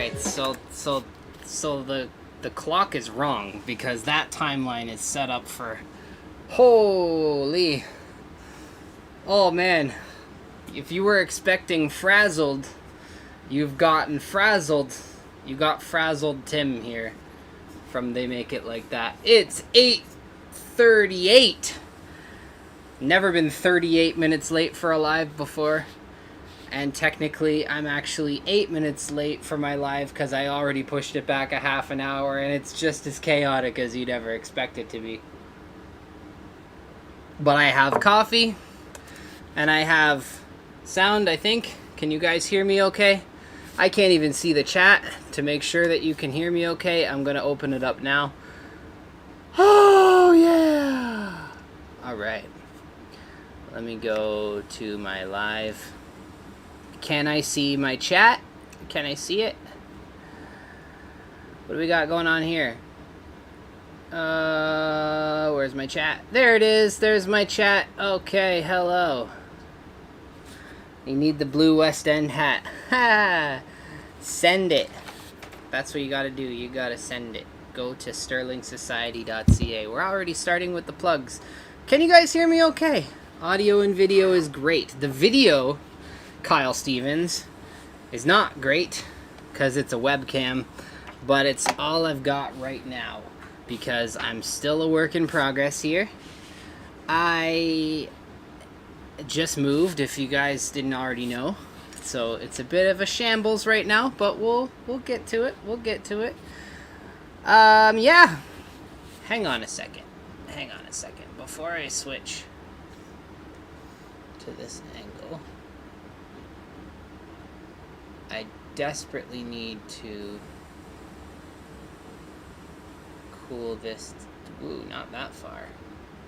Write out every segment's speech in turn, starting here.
Alright, so the clock is wrong because that timeline is set up for... Holy... Oh man, if you were expecting frazzled, you've gotten frazzled. You got frazzled Tim here from They Make It Like That. It's 8:38. Never been 38 minutes late for a live before. And technically, I'm actually 8 minutes late for my live because I already pushed it back a half an hour, and it's just as chaotic as you'd ever expect it to be. But I have coffee, and I have sound, I think. Can you guys hear me okay? I can't even see the chat. To make sure that you can hear me okay, I'm going to open it up now. Oh, yeah! Alright. Let me go to my live. Can I see my chat? Can I see it? What do we got going on here? Where's my chat? There it is. There's my chat. Okay, hello. You need the blue West End hat. Ha! Send it. That's what you gotta do. You gotta send it. Go to sterlingsociety.ca. We're already starting with the plugs. Can you guys hear me okay? Audio and video is great. The video, Kyle Stevens, is not great because it's a webcam, but it's all I've got right now because I'm still a work in progress here. I just moved, if you guys didn't already know, so it's a bit of a shambles right now, but we'll get to it. We'll get to it. Yeah. Hang on a second before I switch to this angle. I desperately need to cool this. Ooh, not that far.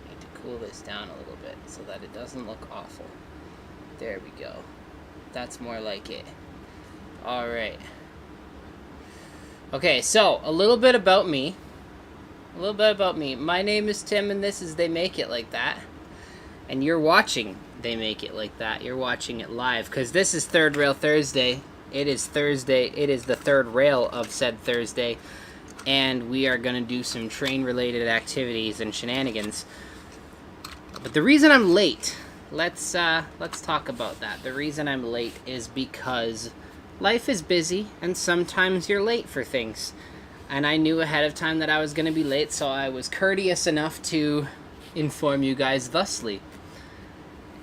I need to cool this down a little bit so that it doesn't look awful. There we go. That's more like it. Alright. Okay, so a little bit about me. My name is Tim, and this is They Make It Like That. And you're watching They Make It Like That. You're watching it live, because this is Third Rail Thursday. It is Thursday. It is the third rail of said Thursday. And we are going to do some train-related activities and shenanigans. But the reason I'm late, let's talk about that. The reason I'm late is because life is busy, and sometimes you're late for things. And I knew ahead of time that I was going to be late, so I was courteous enough to inform you guys thusly.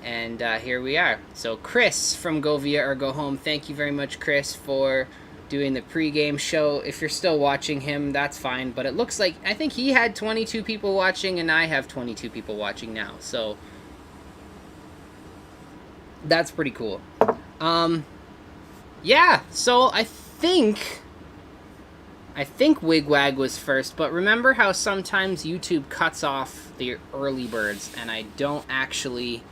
And here we are. So Chris from Go Via or Go Home, thank you very much, Chris, for doing the pregame show. If you're still watching him, that's fine. But it looks like, I think he had 22 people watching, and I have 22 people watching now. So that's pretty cool. Yeah, so I think Wigwag was first, but remember how sometimes YouTube cuts off the early birds, and I don't actually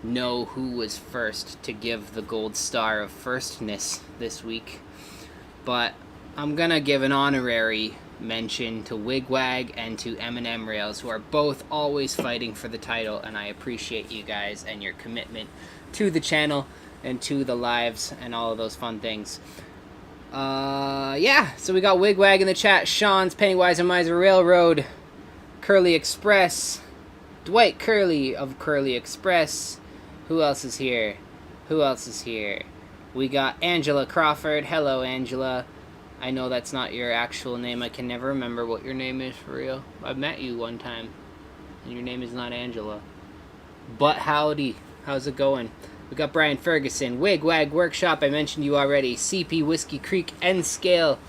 know who was first to give the gold star of firstness this week. But I'm gonna give an honorary mention to Wigwag and to M&M Rails, who are both always fighting for the title, and I appreciate you guys and your commitment to the channel and to the lives and all of those fun things. Yeah, so we got Wigwag in the chat, Sean's Pennywise and Miser Railroad, Curly Express, Dwight Curly of Curly Express. Who else is here? We got Angela Crawford. Hello, Angela. I know that's not your actual name. I can never remember what your name is for real. I've met you one time, and your name is not Angela. But howdy. How's it going? We got Brian Ferguson, Wigwag Workshop, I mentioned you already, CP Whiskey Creek, N Scale.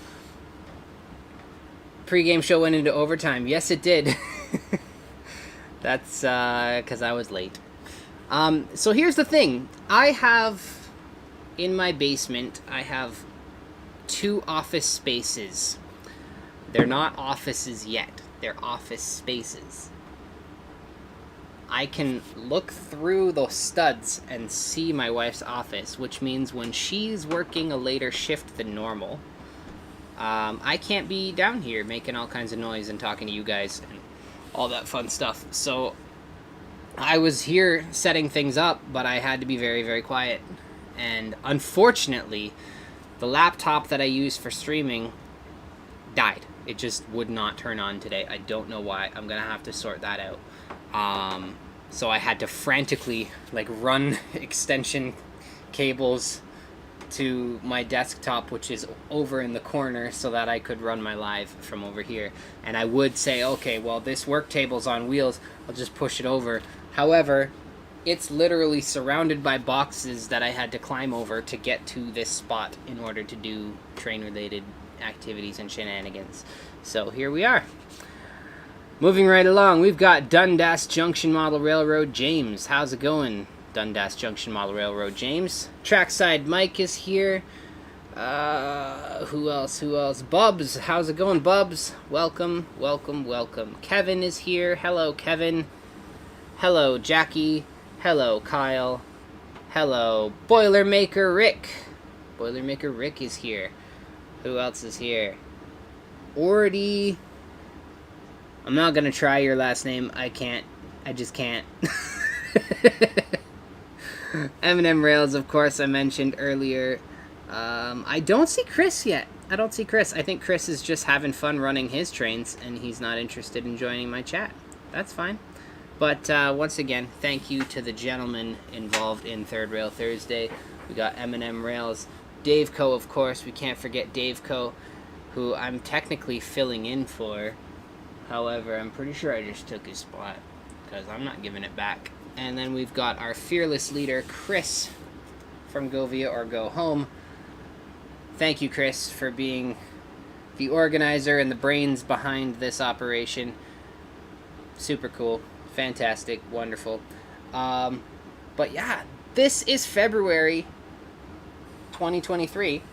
Pre-game show went into overtime. Yes, it did. That's because I was late. So here's the thing. I have, in my basement, I have 2 office spaces. They're not offices yet. They're office spaces. I can look through the studs and see my wife's office, which means when she's working a later shift than normal, I can't be down here making all kinds of noise and talking to you guys and all that fun stuff. So I was here setting things up, but I had to be very, very quiet. And unfortunately, The laptop that I use for streaming died. It just would not turn on today. I don't know why. I'm gonna have to sort that out. So I had to frantically like run extension cables to my desktop, which is over in the corner, so that I could run my live from over here. And I would say, okay, well, this work table's on wheels, I'll just push it over. However, it's literally surrounded by boxes that I had to climb over to get to this spot in order to do train-related activities and shenanigans. So here we are. Moving right along, we've got Dundas Junction Model Railroad James. How's it going, Dundas Junction Model Railroad James? Trackside Mike is here. Who else? Bubs, how's it going, Bubs? Welcome. Kevin is here. Hello, Kevin. Hello, Jackie. Hello, Kyle. Hello, Boilermaker Rick. Boilermaker Rick is here. Who else is here? Ordy. I'm not gonna try your last name. I can't. I just can't. M&M Rails, of course, I mentioned earlier. I don't see Chris yet. I don't see Chris. I think Chris is just having fun running his trains, and he's not interested in joining my chat. That's fine. But once again, thank you to the gentlemen involved in Third Rail Thursday. We got M&M Rails. DaveCo, of course. We can't forget DaveCo, who I'm technically filling in for. However, I'm pretty sure I just took his spot, because I'm not giving it back. And then we've got our fearless leader, Chris, from Go Via or Go Home. Thank you, Chris, for being the organizer and the brains behind this operation. Super cool. Fantastic. Wonderful. But yeah, this is February 2023,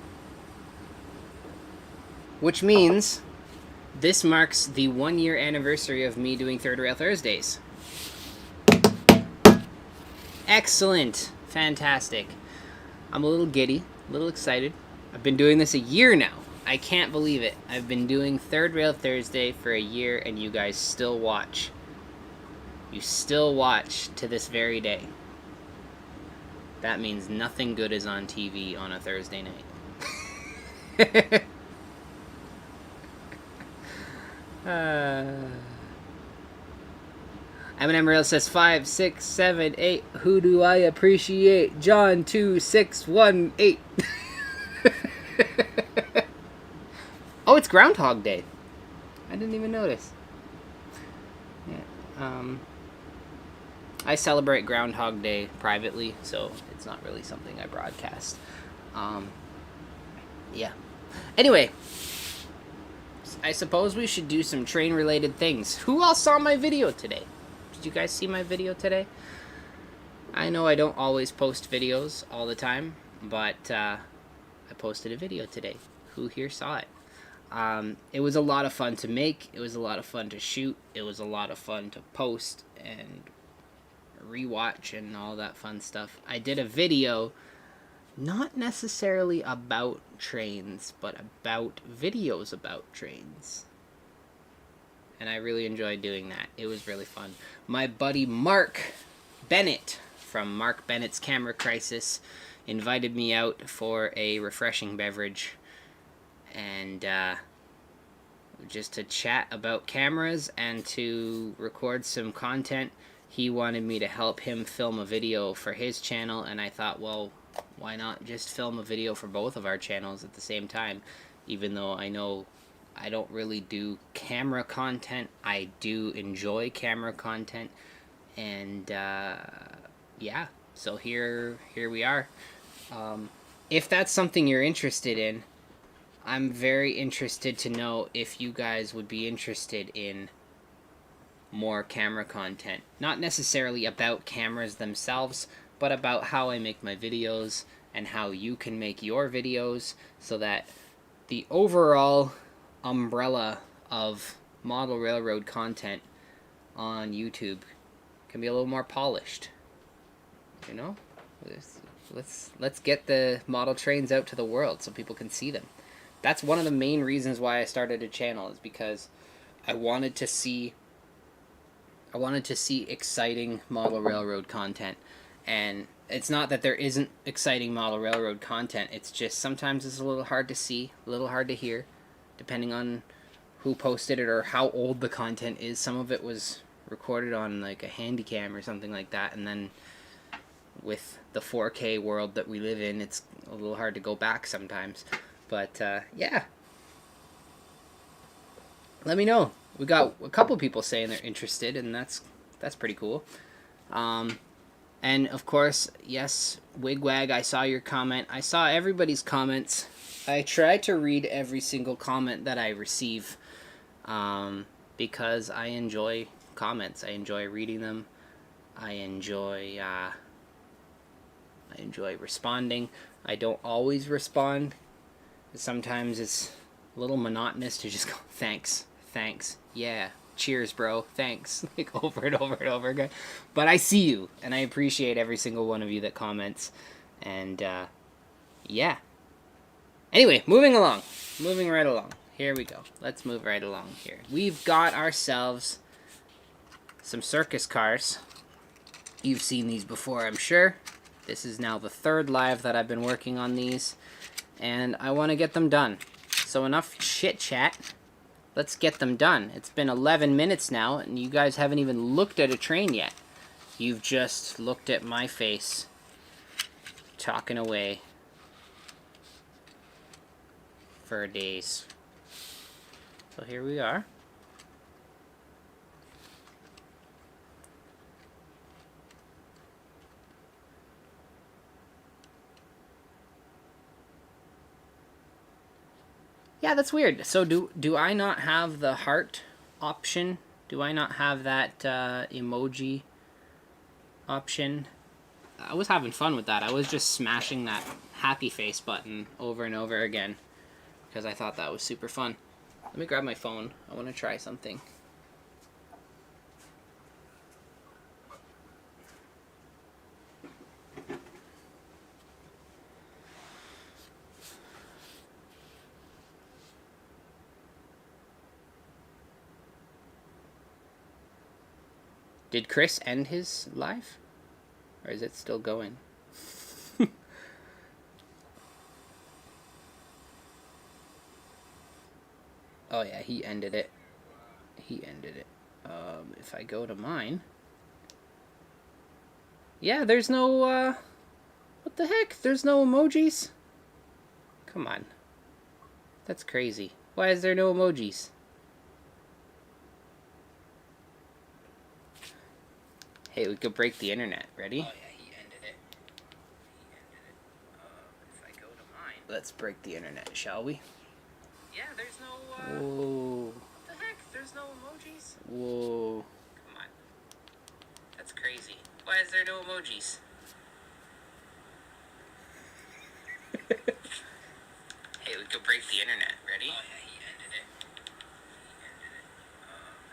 which means this marks the 1-year anniversary of me doing Third Rail Thursdays. Excellent. Fantastic. I'm a little giddy, a little excited. I've been doing this a year now. I can't believe it. I've been doing Third Rail Thursday for a year, and you guys still watch. You still watch to this very day. That means nothing good is on TV on a Thursday night. M&M Rail says 5, 6, 7, 8. Who do I appreciate? John 2, 6, 1, 8. Oh, it's Groundhog Day. I didn't even notice. Yeah. I celebrate Groundhog Day privately, so it's not really something I broadcast. Yeah. Anyway, I suppose we should do some train-related things. Who else saw my video today? Did you guys see my video today? I know I don't always post videos all the time, but I posted a video today. Who here saw it? It was a lot of fun to make. It was a lot of fun to shoot. It was a lot of fun to post and rewatch and all that fun stuff. I did a video not necessarily about trains, but about videos about trains. And I really enjoyed doing that. It was really fun. My buddy Mark Bennett from Mark Bennett's Camera Crisis invited me out for a refreshing beverage and just to chat about cameras and to record some content. He wanted me to help him film a video for his channel, and I thought, well, why not just film a video for both of our channels at the same time? Even though I know I don't really do camera content, I do enjoy camera content, and yeah, so here we are. If that's something you're interested in, I'm very interested to know if you guys would be interested in more camera content. Not necessarily about cameras themselves, but about how I make my videos and how you can make your videos so that the overall umbrella of model railroad content on YouTube can be a little more polished. You know? Let's get the model trains out to the world so people can see them. That's one of the main reasons why I started a channel, is because I wanted to see exciting model railroad content, And it's not that there isn't exciting model railroad content. It's just sometimes it's a little hard to see, a little hard to hear, depending on who posted it or how old the content is. Some of it was recorded on like a Handycam or something like that, and then with the 4K world that we live in, it's a little hard to go back sometimes. But yeah, let me know. We got a couple people saying they're interested, and that's pretty cool. And of course, yes, Wigwag, I saw your comment. I saw everybody's comments. I try to read every single comment that I receive, because I enjoy comments. I enjoy reading them. I enjoy responding. I don't always respond. Sometimes it's a little monotonous to just go, thanks, yeah, cheers, bro, thanks, like over and over and over again. But I see you, and I appreciate every single one of you that comments. And yeah. Anyway, moving right along. Here we go. Let's move right along here. We've got ourselves some circus cars. You've seen these before, I'm sure. This is now the third live that I've been working on these, and I want to get them done. So enough chit chat. Let's get them done. It's been 11 minutes now, and you guys haven't even looked at a train yet. You've just looked at my face, talking away for days. So here we are. Yeah, that's weird. So do I not have the heart option? Do I not have that emoji option? I was having fun with that. I was just smashing that happy face button over and over again because I thought that was super fun. Let me grab my phone. I want to try something. Did Chris end his live? Or is it still going? Oh yeah, he ended it. If I go to mine... Yeah, there's no, what the heck? There's no emojis? Come on. That's crazy. Why is there no emojis? Hey, we could break the internet. Ready? Oh yeah, he ended it. If I go to mine... Let's break the internet, shall we? Yeah, there's no, Whoa. What the heck? There's no emojis? Whoa. Come on. That's crazy. Why is there no emojis? Hey, we could break the internet. Ready? Oh yeah, he ended it.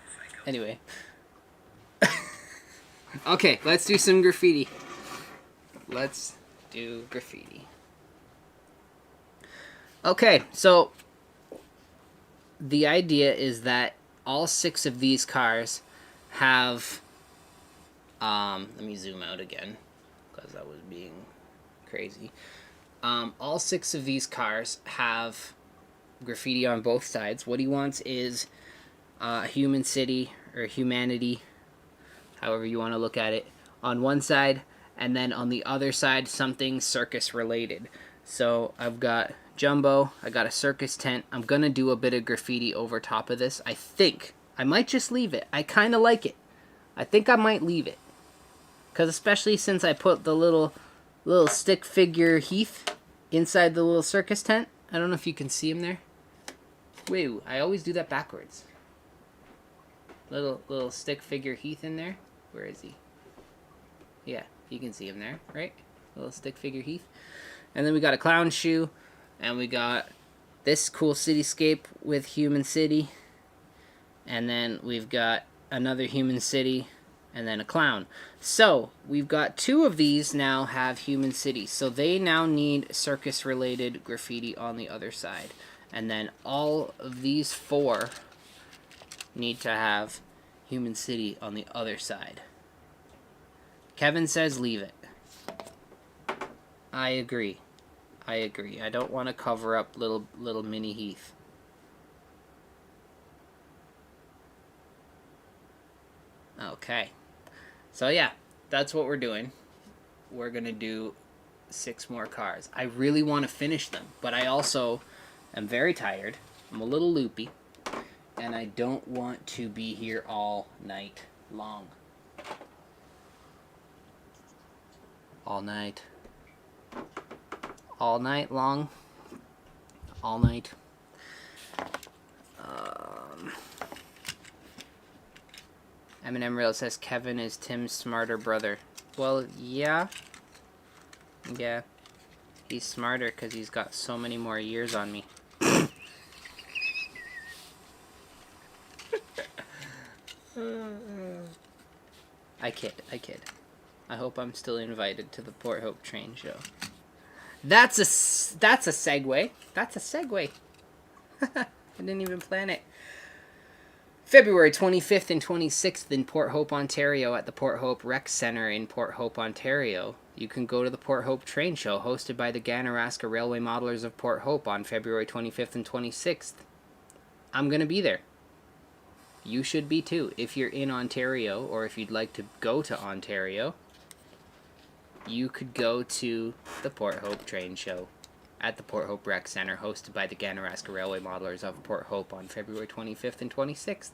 If I go anyway. Okay, let's do some graffiti. Let's do graffiti. Okay, so the idea is that all 6 of these cars have... let me zoom out again, because I was being crazy. All 6 of these cars have graffiti on both sides. What he wants is Human City, or Humanity, however you want to look at it, on one side, and then on the other side, something circus related. So I've got Jumbo, I got a circus tent. I'm going to do a bit of graffiti over top of this. I think I might just leave it. I kind of like it. I think I might leave it. Because especially since I put the little stick figure Heath inside the little circus tent. I don't know if you can see him there. Wait, I always do that backwards. Little stick figure Heath in there. Where is he? Yeah, you can see him there, right? Little stick figure Heath. And then we got a clown shoe. And we got this cool cityscape with Human City. And then we've got another Human City. And then a clown. So, we've got 2 of these now have Human City. So they now need circus-related graffiti on the other side. And then all of these 4 need to have Human City on the other side. Kevin says leave it. I agree. I don't want to cover up little mini Heath. Okay. So yeah, that's what we're doing. We're going to do 6 more cars. I really want to finish them, but I also am very tired. I'm a little loopy, and I don't want to be here all night long. All night. All night long. All night. Eminem Real says Kevin is Tim's smarter brother. Well, yeah. Yeah. He's smarter because he's got so many more years on me. I kid. I hope I'm still invited to the Port Hope train show. That's a segue. That's a segue. I didn't even plan it. February 25th and 26th in Port Hope, Ontario at the Port Hope Rec Centre in Port Hope, Ontario. You can go to the Port Hope Train Show hosted by the Ganaraska Railway Modelers of Port Hope on February 25th and 26th. I'm going to be there. You should be too. If you're in Ontario or if you'd like to go to Ontario, you could go to the Port Hope Train Show at the Port Hope Rec Centre, hosted by the Ganaraska Railway Modelers of Port Hope on February 25th and 26th.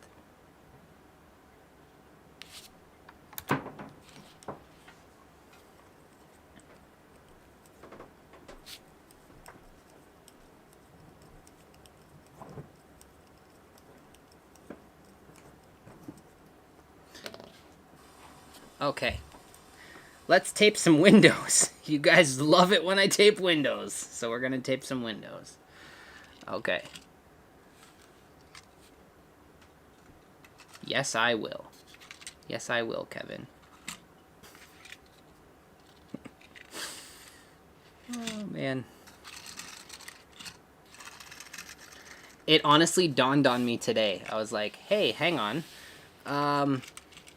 Okay. Let's tape some windows. You guys love it when I tape windows. So we're going to tape some windows. Okay. Yes, I will. Yes, I will, Kevin. Oh, man. It honestly dawned on me today. I was like, hey, hang on.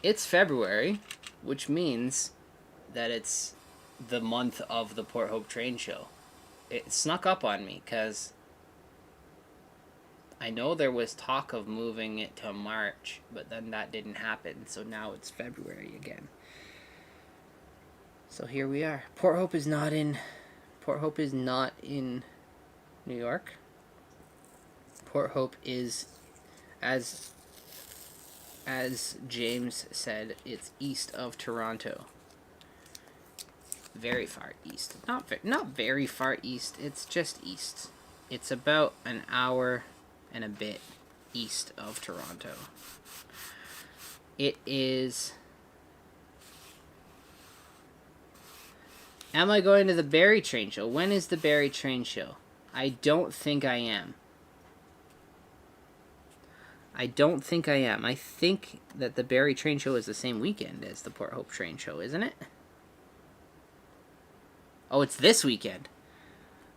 It's February, which means that it's the month of the Port Hope Train Show. It snuck up on me because I know there was talk of moving it to March, but then that didn't happen, so now it's February again. So here we are. Port Hope is not in New York. Port Hope is, as James said, it's east of Toronto. Very far east. Not very far east. It's just east. It's about an hour and a bit east of Toronto. It is... Am I going to the Barrie Train Show? When is the Barrie Train Show? I don't think I am. I think that the Barrie Train Show is the same weekend as the Port Hope Train Show, isn't it? Oh, it's this weekend.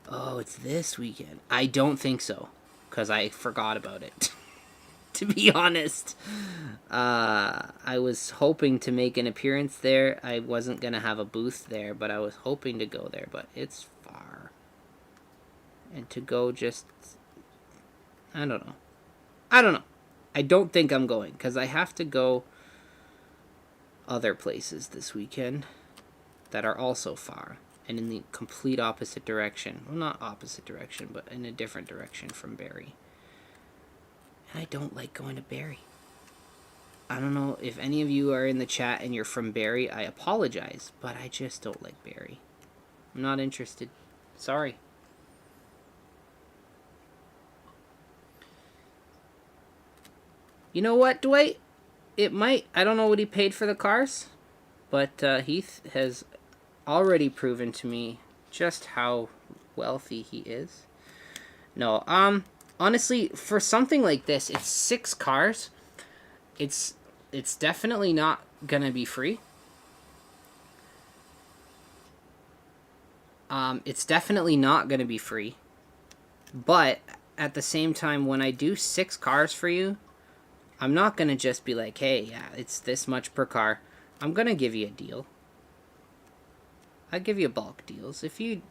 I don't think so, because I forgot about it, to be honest. I was hoping to make an appearance there. I wasn't going to have a booth there, but I was hoping to go there, but it's far. And to go just... I don't know. I don't think I'm going, because I have to go other places this weekend that are also far. And in the complete opposite direction. Well, not opposite direction, but in a different direction from Barrie. And I don't like going to Barrie. I don't know if any of you are in the chat and you're from Barrie. I apologize, but I just don't like Barrie. I'm not interested. Sorry. You know what, Dwight? It might. I don't know what he paid for the cars, but Heath has already proven to me just how wealthy he is. No, honestly, for something like this, it's 6 cars. It's definitely not gonna be free. It's definitely not gonna be free. But at the same time, when I do 6 cars for you, I'm not gonna just be like, hey, yeah, it's this much per car. I'm gonna give you a deal. I give you bulk deals. If you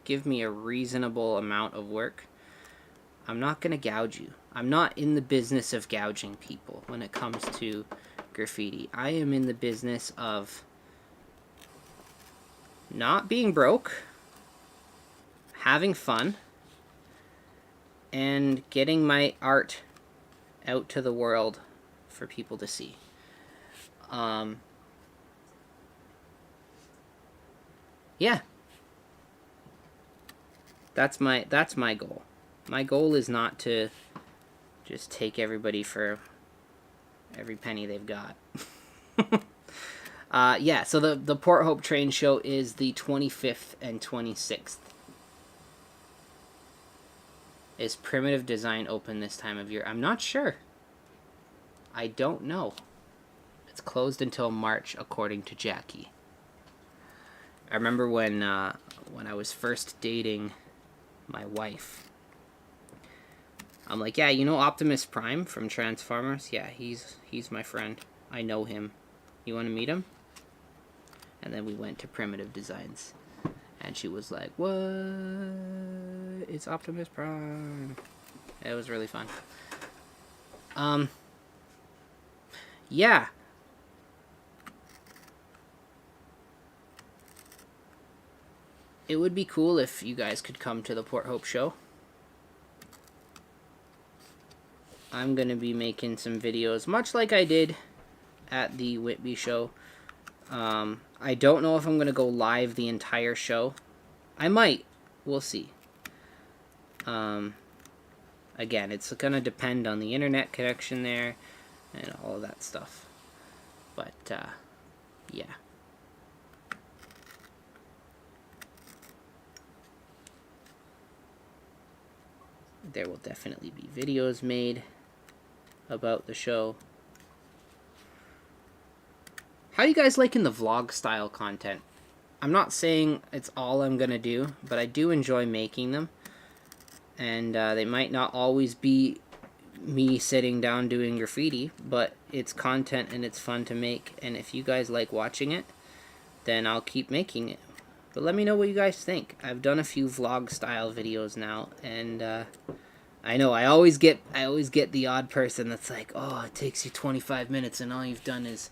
give me a reasonable amount of work, I'm not gonna gouge you. I'm not in the business of gouging people when it comes to graffiti. I am in the business of not being broke, having fun, and getting my art out to the world for people to see. Yeah. That's my goal. My goal is not to just take everybody for every penny they've got. Yeah, so the Port Hope Train Show is the 25th and 26th. Is Primitive Design open this time of year? I'm not sure. I don't know. It's closed until March, according to Jackie. I remember when I was first dating my wife, I'm like, yeah, you know Optimus Prime from Transformers? Yeah, he's my friend. I know him. You want to meet him? And then we went to Primitive Designs. And she was like, what? It's Optimus Prime. It was really fun. Yeah. It would be cool if you guys could come to the Port Hope show. I'm going to be making some videos, much like I did at the Whitby show. I don't know if I'm going to go live the entire show. I might. We'll see. Again, it's going to depend on the internet connection there and all of that stuff. But, yeah. There will definitely be videos made about the show. How you guys liking the vlog style content? I'm not saying it's all I'm gonna do, but I do enjoy making them. And they might not always be me sitting down doing graffiti, but it's content and it's fun to make. And if you guys like watching it, then I'll keep making it. But let me know what you guys think. I've done a few vlog style videos now, and I know I always get the odd person that's like, oh, it takes you 25 minutes and all you've done is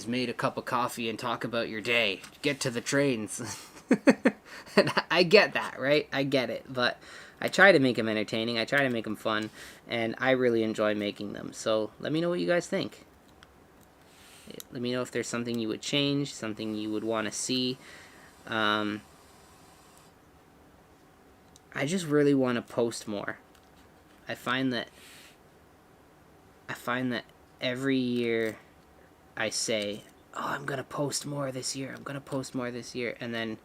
made a cup of coffee and talk about your day. Get to the trains. And I get that, right? I get it, but I try to make them entertaining. I try to make them fun, and I really enjoy making them. So let me know what you guys think. Let me know if there's something you would change, something you would want to see. I just really want to post more. I find that every year I say, oh, I'm going to post more this year. I'm going to post more this year. And then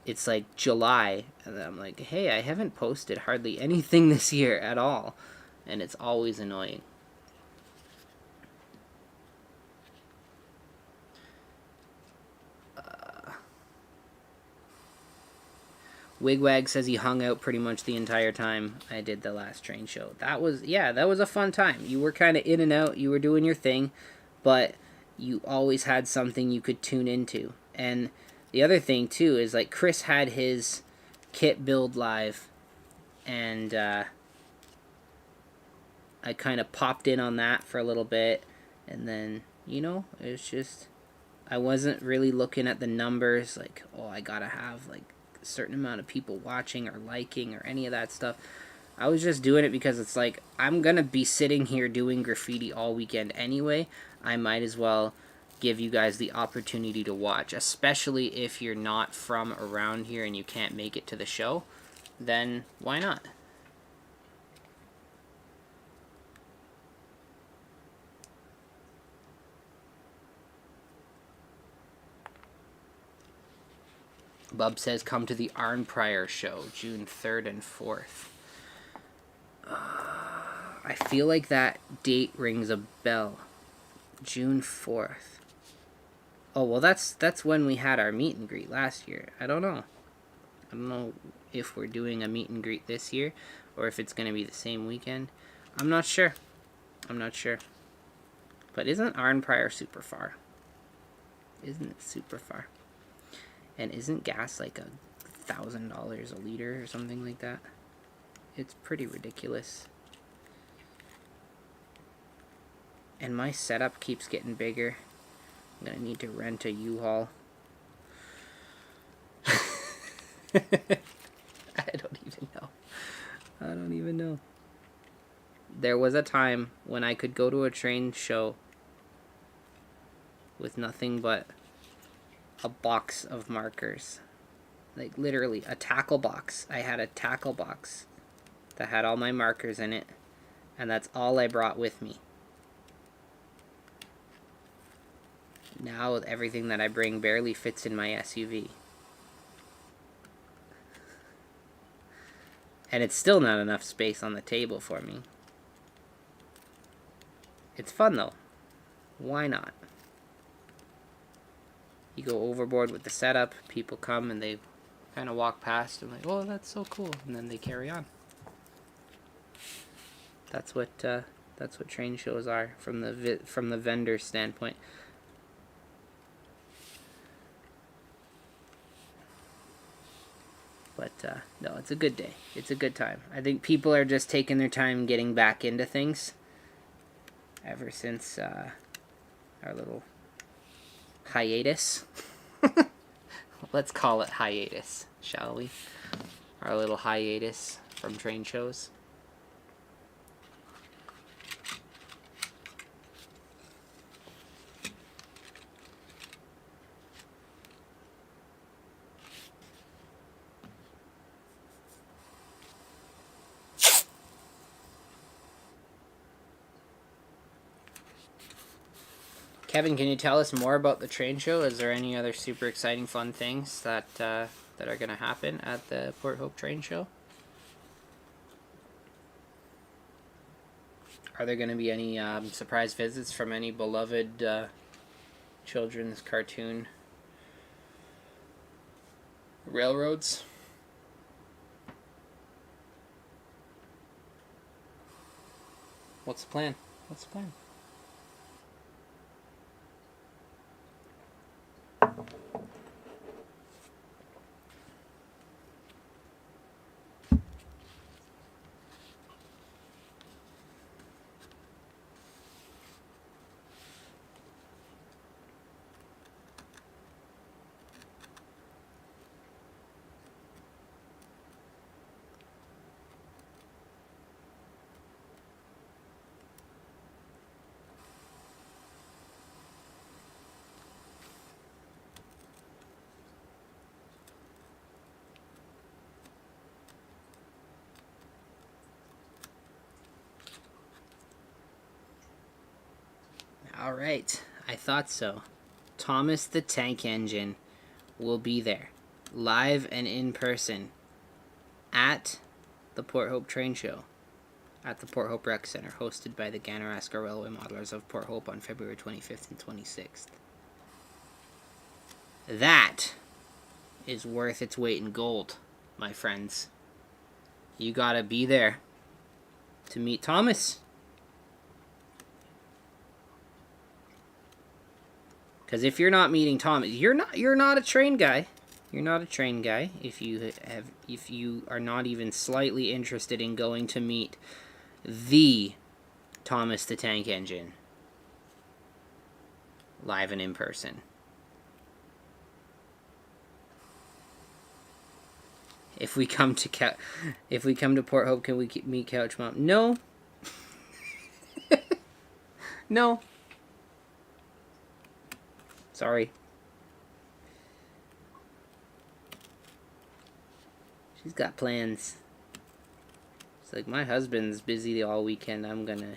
it's like July, and then I'm like, hey, I haven't posted hardly anything this year at all. And it's always annoying. Wigwag says he hung out pretty much the entire time I did the last train show. That was a fun time. You were kind of in and out. You were doing your thing, but you always had something you could tune into. And the other thing, too, is like Chris had his kit build live, and I kind of popped in on that for a little bit, and then, you know, it was just, I wasn't really looking at the numbers, like, oh, I gotta have, like, a certain amount of people watching or liking or any of that stuff. I was just doing it because it's like, I'm gonna be sitting here doing graffiti all weekend anyway. I might as well give you guys the opportunity to watch, especially if you're not from around here and you can't make it to the show. Then why not? Bub says, come to the Arnprior show, June 3rd and 4th. I feel like that date rings a bell. June 4th. Oh, well, that's when we had our meet and greet last year. I don't know. I don't know if we're doing a meet and greet this year, or if it's going to be the same weekend. I'm not sure. But isn't Arnprior super far? Isn't it super far? And isn't gas like $1,000 a liter or something like that? It's pretty ridiculous. And my setup keeps getting bigger. I'm gonna need to rent a U-Haul. I don't even know. I don't even know. There was a time when I could go to a train show with nothing but a box of markers. Like literally a tackle box. I had a tackle box that had all my markers in it, and that's all I brought with me. Now everything that I bring barely fits in my SUV. And it's still not enough space on the table for me. It's fun though. Why not? You go overboard with the setup, people come and they kind of walk past and like, oh, that's so cool, and then they carry on. That's what train shows are from the vendor standpoint. But no, it's a good day. It's a good time. I think people are just taking their time getting back into things ever since our little hiatus. Let's call it hiatus, shall we? Our little hiatus from train shows. Kevin, can you tell us more about the train show? Is there any other super exciting, fun things that are going to happen at the Port Hope Train Show? Are there going to be any surprise visits from any beloved children's cartoon railroads? What's the plan? What's the plan? Alright, I thought so. Thomas the Tank Engine will be there, live and in person, at the Port Hope Train Show, at the Port Hope Rec Center, hosted by the Ganaraska Railway Modelers of Port Hope on February 25th and 26th. That is worth its weight in gold, my friends. You gotta be there to meet Thomas. Because if you're not meeting Thomas, you're not a train guy. You're not a train guy if you are not even slightly interested in going to meet the Thomas the Tank Engine live and in person. If we come to Port Hope, can we meet Couch Mom? No. No. Sorry. She's got plans. It's like, my husband's busy all weekend. I'm gonna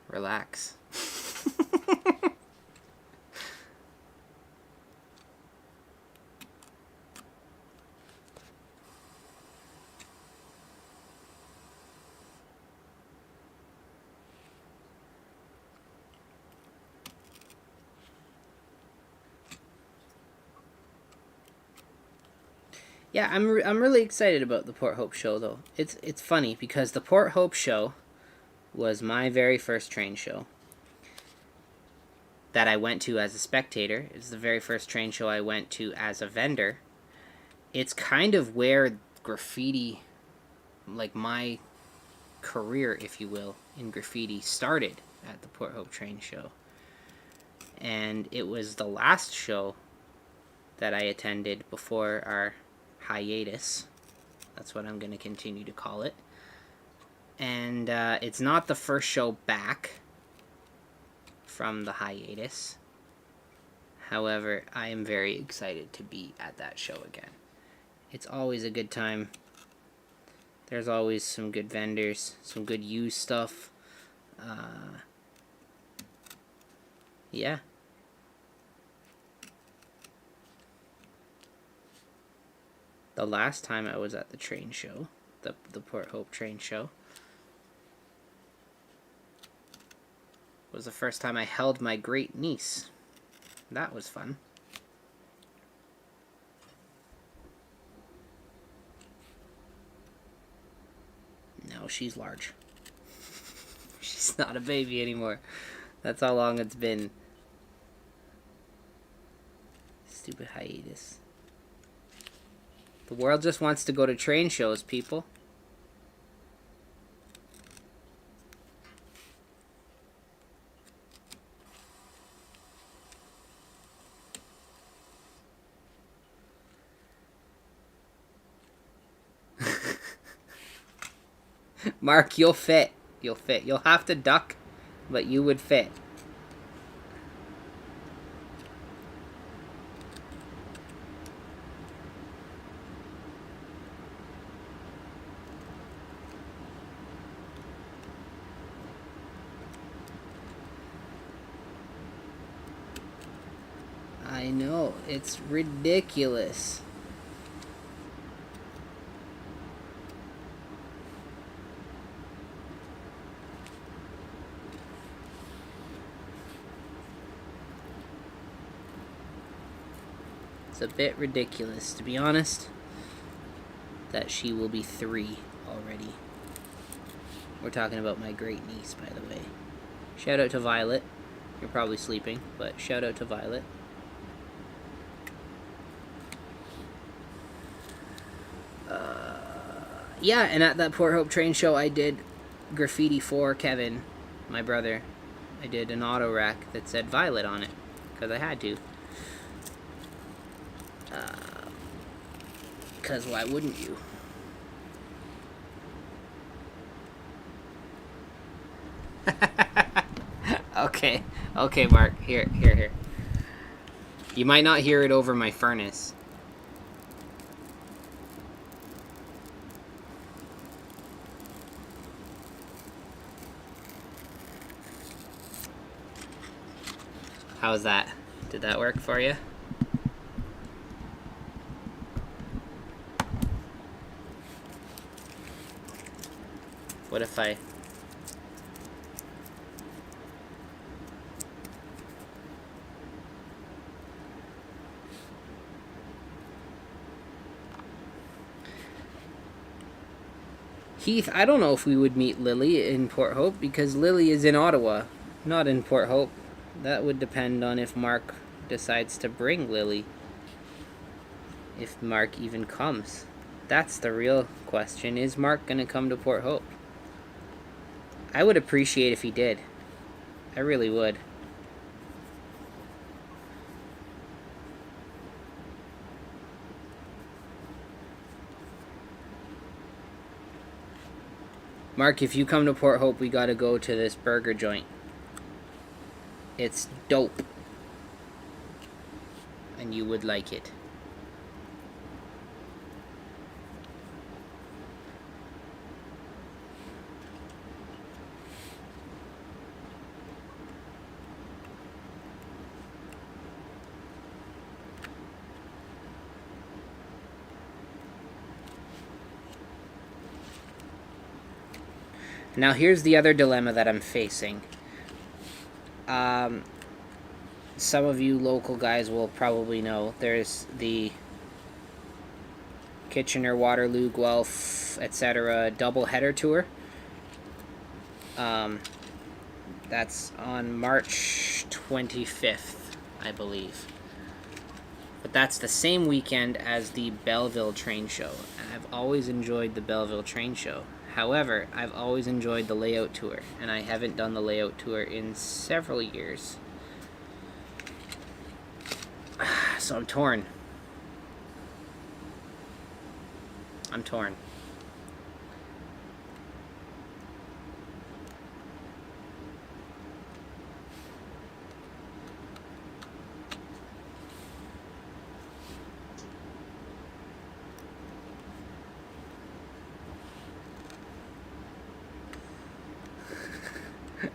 relax. Yeah, I'm really excited about the Port Hope show, though. It's funny because the Port Hope show was my very first train show. that I went to as a spectator. It's the very first train show I went to as a vendor. It's kind of where graffiti, like my career, if you will, in graffiti started, at the Port Hope Train Show. And it was the last show that I attended before our hiatus. That's what I'm going to continue to call it. And it's not the first show back from the hiatus. However, I am very excited to be at that show again. It's always a good time. There's always some good vendors, some good used stuff. Yeah. The last time I was at the train show, the Port Hope Train Show, was the first time I held my great niece. That was fun. No, she's large. She's not a baby anymore. That's how long it's been. Stupid hiatus. The world just wants to go to train shows, people. Mark, you'll fit. You'll fit. You'll have to duck, but you would fit. I know. It's ridiculous. A bit ridiculous, to be honest, that she will be 3 already. We're talking about my great niece, by the way. Shout out to Violet. You're probably sleeping, but shout out to Violet. Yeah, and at that Port Hope Train Show, I did graffiti for Kevin, my brother. I did an auto rack that said Violet on it, because I had to. Because why wouldn't you? Okay, Mark. Here. You might not hear it over my furnace. How's that? Did that work for you? What if I... Heath, I don't know if we would meet Lily in Port Hope, because Lily is in Ottawa, not in Port Hope. That would depend on if Mark decides to bring Lily. If Mark even comes. That's the real question. Is Mark going to come to Port Hope? I would appreciate if he did. I really would. Mark, if you come to Port Hope, we gotta go to this burger joint. It's dope. And you would like it. Now here's the other dilemma that I'm facing. Some of you local guys will probably know there's the Kitchener, Waterloo, Guelph, etc. double header tour. That's on March 25th, I believe. But that's the same weekend as the Belleville Train Show. I've always enjoyed the Belleville Train Show. However, I've always enjoyed the layout tour, and I haven't done the layout tour in several years. So I'm torn. I'm torn.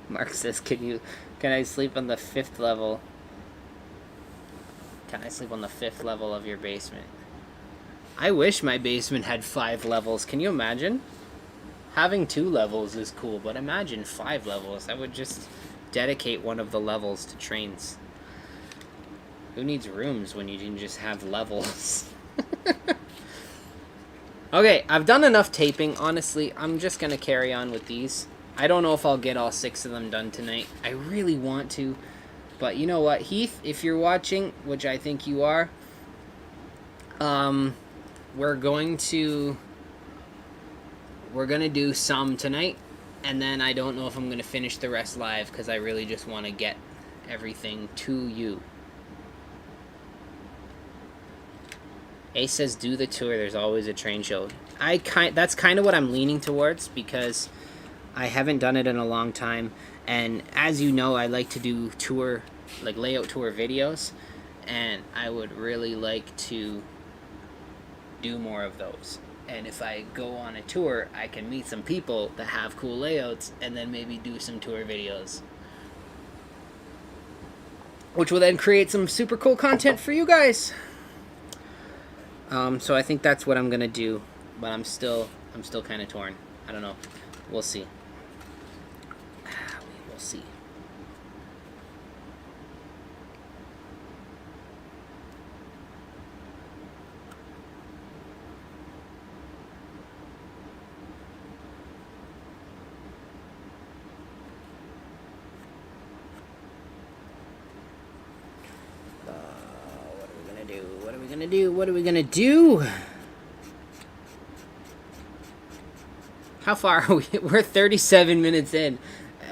Mark says, can I sleep on the 5th level? Can I sleep on the 5th level of your basement? I wish my basement had 5 levels. Can you imagine? Having 2 levels is cool, but imagine 5 levels. I would just dedicate one of the levels to trains. Who needs rooms when you can just have levels? Okay, I've done enough taping. Honestly, I'm just going to carry on with these. I don't know if I'll get all 6 of them done tonight. I really want to. But you know what, Heath, if you're watching, which I think you are, we're going to do some tonight. And then I don't know if I'm going to finish the rest live because I really just want to get everything to you. Ace says, do the tour. There's always a train show. That's kind of what I'm leaning towards because I haven't done it in a long time, and as you know, I like to do tour, like layout tour videos, and I would really like to do more of those. And if I go on a tour, I can meet some people that have cool layouts, and then maybe do some tour videos, which will then create some super cool content for you guys. So I think that's what I'm gonna do, but I'm still kind of torn. I don't know. We'll see. We'll see. What are we gonna do? What are we gonna do? How far are we? We're 37 minutes in.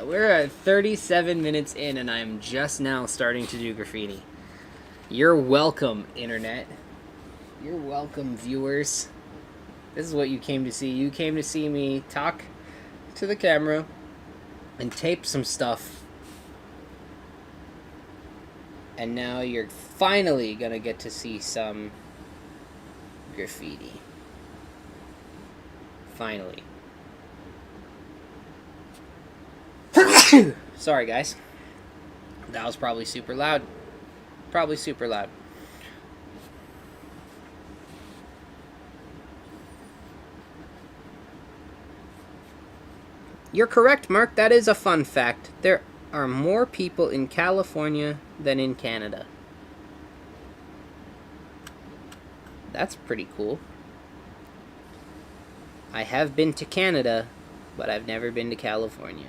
We're at 37 minutes in, and I'm just now starting to do graffiti. You're welcome, Internet. You're welcome, viewers. This is what you came to see. You came to see me talk to the camera and tape some stuff. And now you're finally gonna get to see some graffiti. Finally. Sorry, guys. That was probably super loud. Probably super loud. You're correct, Mark. That is a fun fact. There are more people in California than in Canada. That's pretty cool. I have been to Canada, but I've never been to California.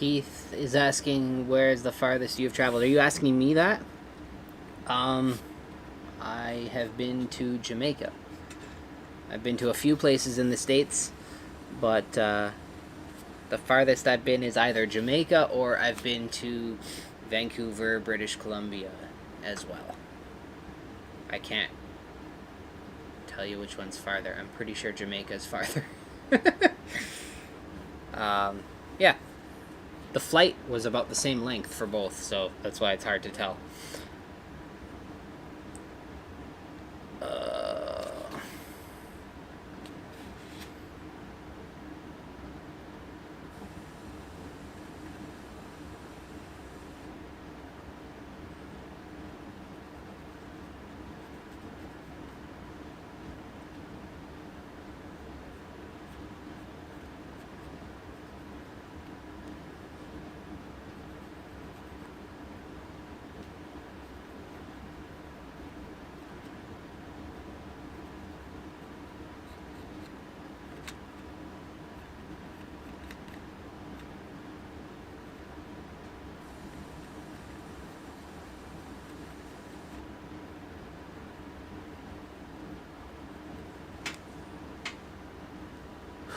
Heath is asking, where is the farthest you've traveled? Are you asking me that? I have been to Jamaica. I've been to a few places in the States, but the farthest I've been is either Jamaica or I've been to Vancouver, British Columbia as well. I can't tell you which one's farther. I'm pretty sure Jamaica's farther. Yeah. The flight was about the same length for both, so that's why it's hard to tell.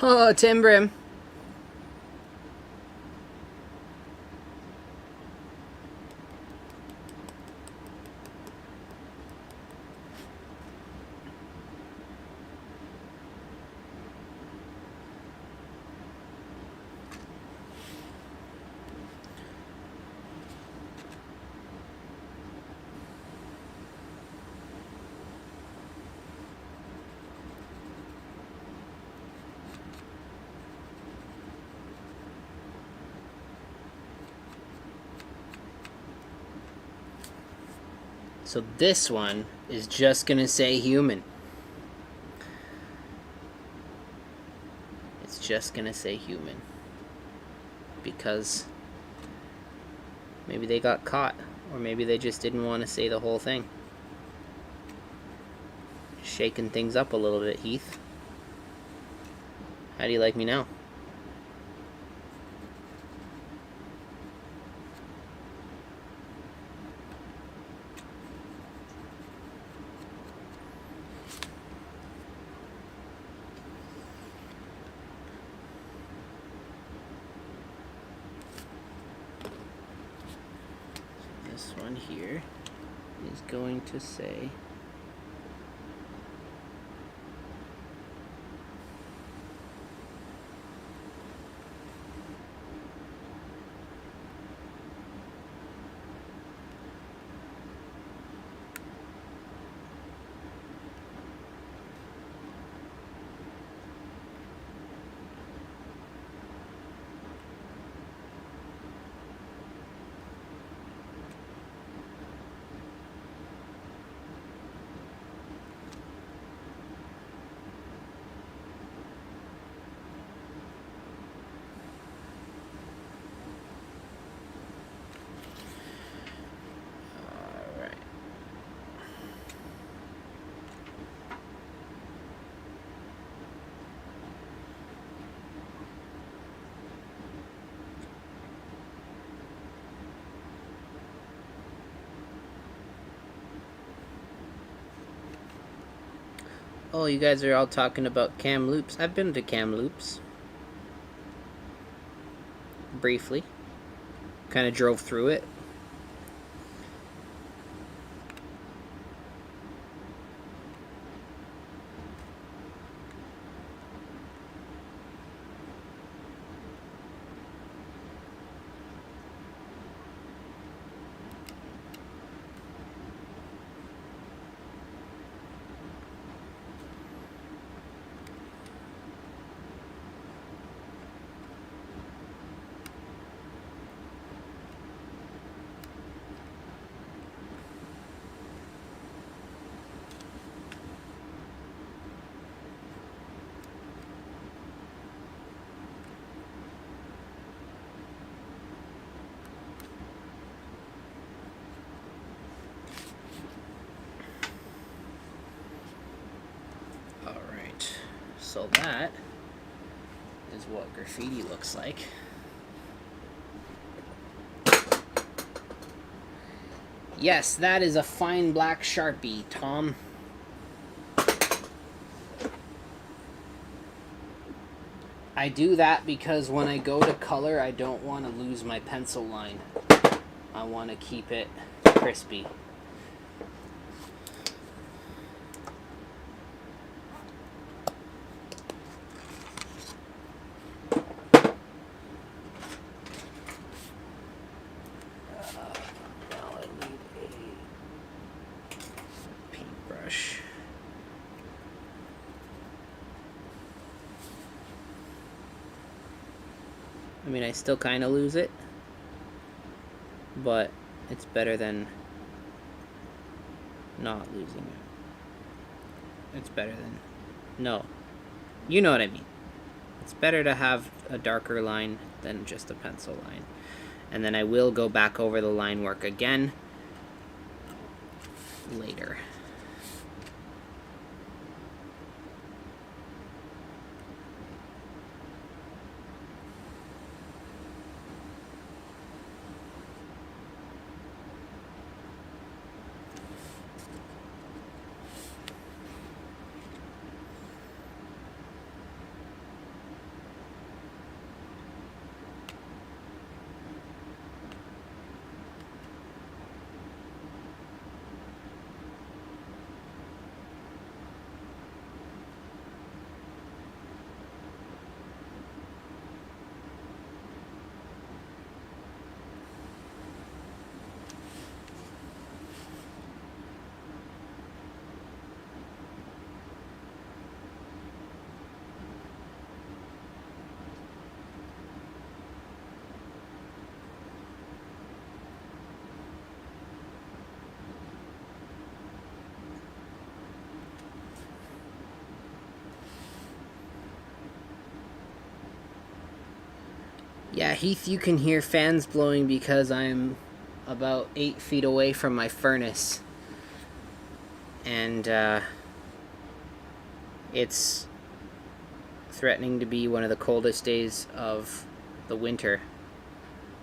Oh, Tim Brim. So this one is just gonna say human. It's just gonna say human. Because maybe they got caught, or maybe they just didn't want to say the whole thing. Shaking things up a little bit, Heath. How do you like me now? This one here is going to say oh, you guys are all talking about Kamloops. I've been to Kamloops. Briefly. Kind of drove through it. So that is what graffiti looks like. Yes, that is a fine black Sharpie, Tom. I do that because when I go to color, I don't want to lose my pencil line. I want to keep it crispy. Now I need a paintbrush. I mean, I still kind of lose it, but it's better than not losing it. It's better than... No. You know what I mean. It's better to have a darker line than just a pencil line. And then I will go back over the line work again later. Yeah, Heath, you can hear fans blowing because I'm about 8 feet away from my furnace. And it's threatening to be one of the coldest days of the winter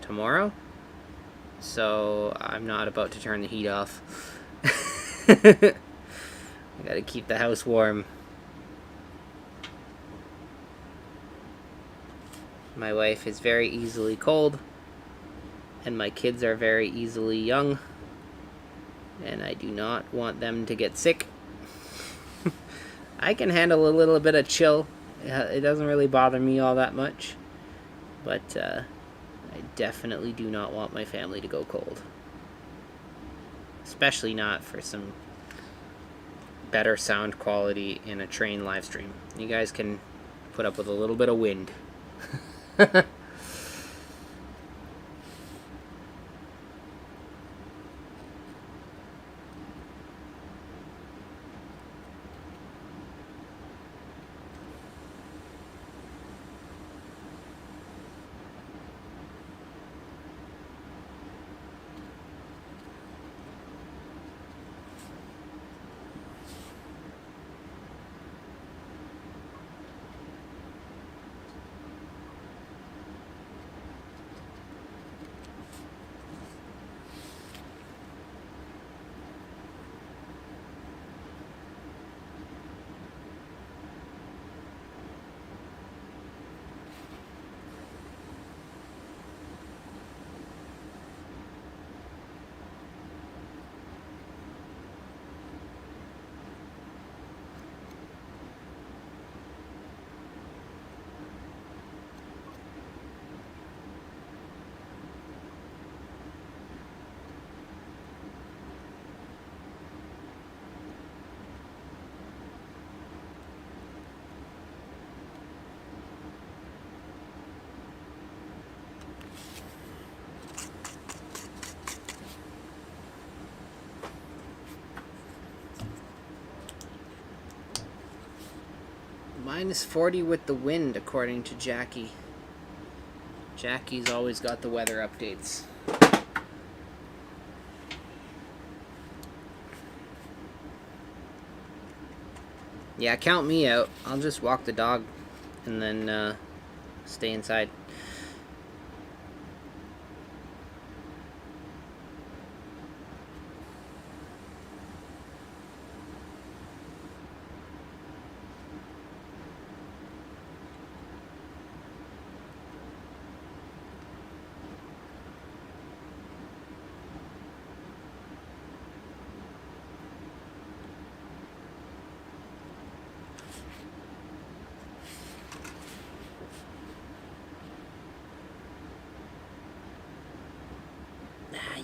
tomorrow. So I'm not about to turn the heat off. I gotta keep the house warm. My wife is very easily cold, and my kids are very easily young, and I do not want them to get sick. I can handle a little bit of chill. It doesn't really bother me all that much, but I definitely do not want my family to go cold. Especially not for some better sound quality in a train live stream. You guys can put up with a little bit of wind. Minus 40 with the wind, according to Jackie. Jackie's always got the weather updates. Yeah, count me out. I'll just walk the dog and then stay inside.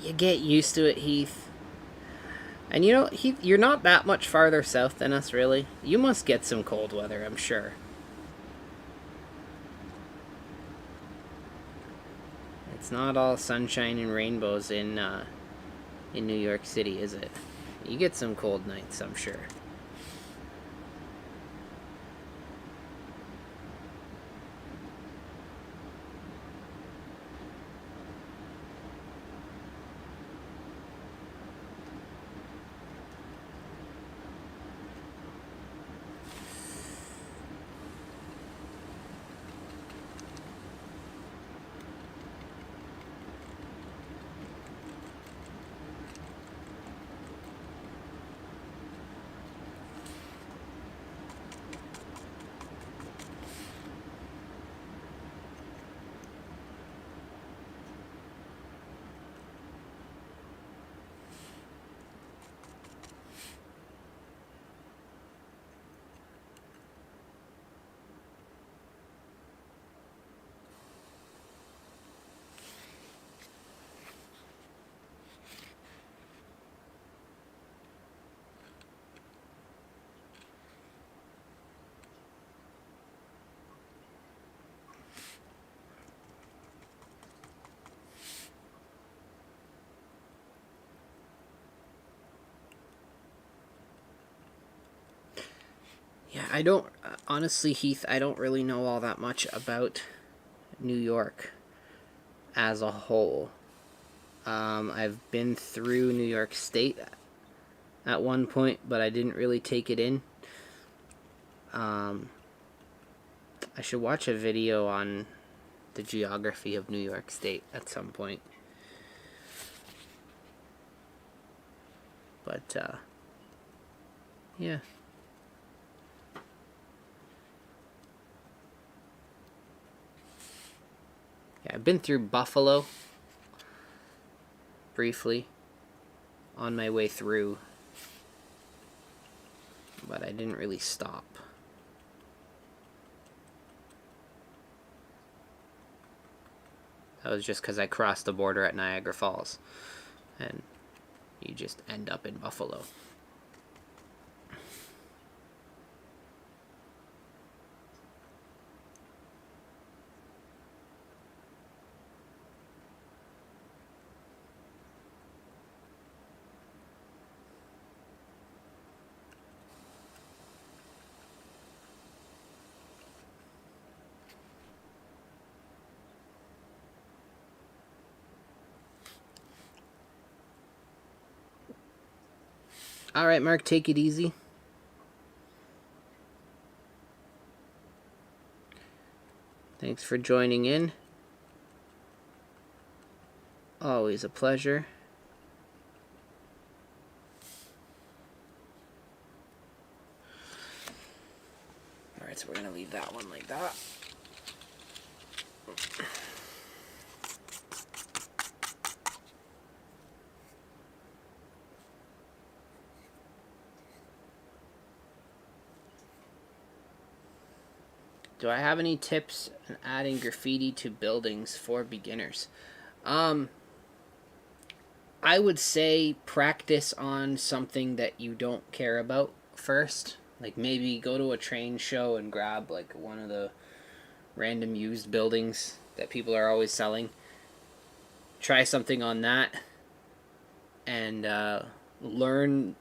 You get used to it, Heath. And you know, Heath, you're not that much farther south than us, really. You must get some cold weather, I'm sure. It's not all sunshine and rainbows in New York City, is it? You get some cold nights, I'm sure. Yeah, I don't... Honestly, Heath, I don't really know all that much about New York as a whole. I've been through New York State at one point, but I didn't really take it in. I should watch a video on the geography of New York State at some point. But, yeah. Yeah, I've been through Buffalo briefly on my way through, but I didn't really stop. That was just because I crossed the border at Niagara Falls, and you just end up in Buffalo. Alright, Mark, take it easy. Thanks for joining in. Always a pleasure. Alright, so we're going to leave that one like that. Do I have any tips on adding graffiti to buildings for beginners? I would say practice on something that you don't care about first. Like maybe go to a train show and grab like one of the random used buildings that people are always selling. Try something on that and learn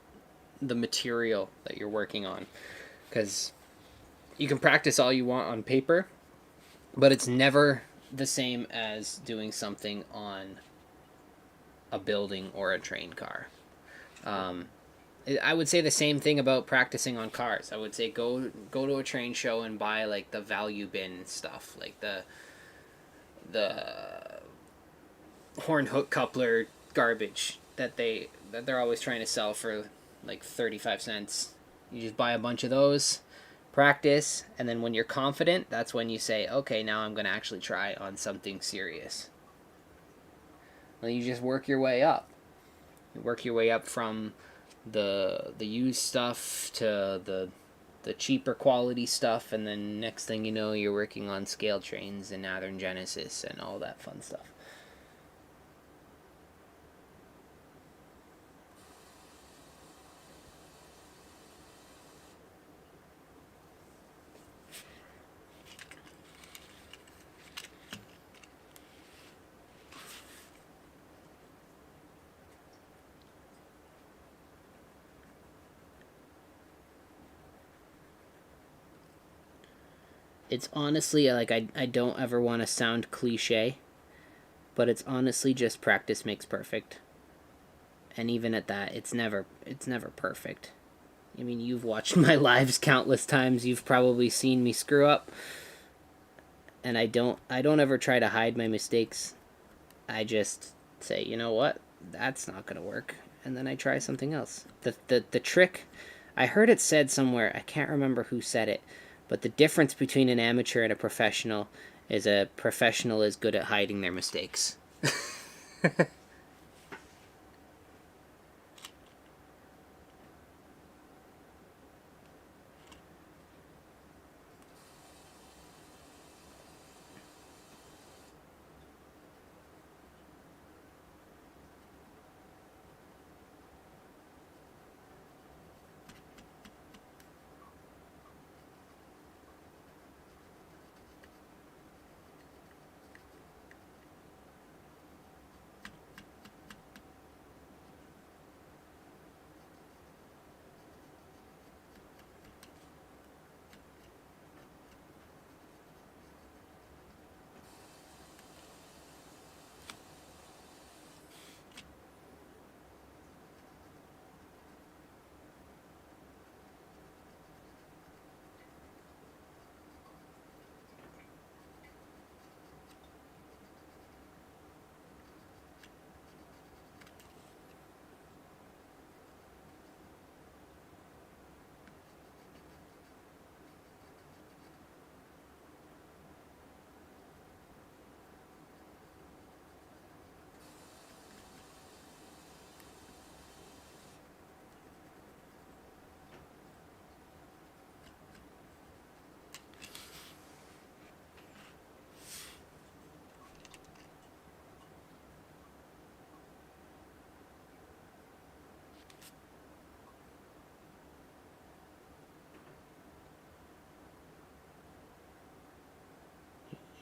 the material that you're working on. Because you can practice all you want on paper, but it's never the same as doing something on a building or a train car. I would say the same thing about practicing on cars. I would say go to a train show and buy like the value bin stuff, like the horn hook coupler garbage that they're always trying to sell for like 35 cents. You just buy a bunch of those, practice, and then when you're confident, that's when you say, okay, now I'm going to actually try on something serious. Well, you just work your way up. You work your way up from the used stuff to the cheaper quality stuff, and then next thing you know, you're working on scale trains and Northern Genesis and all that fun stuff. It's honestly, like, I don't ever want to sound cliche, but it's honestly just practice makes perfect. And even at that, it's never perfect. I mean, you've watched my lives countless times. You've probably seen me screw up. And I don't ever try to hide my mistakes. I just say, you know what? That's not going to work. And then I try something else. The trick, I heard it said somewhere, I can't remember who said it, but the difference between an amateur and a professional is a professional is good at hiding their mistakes.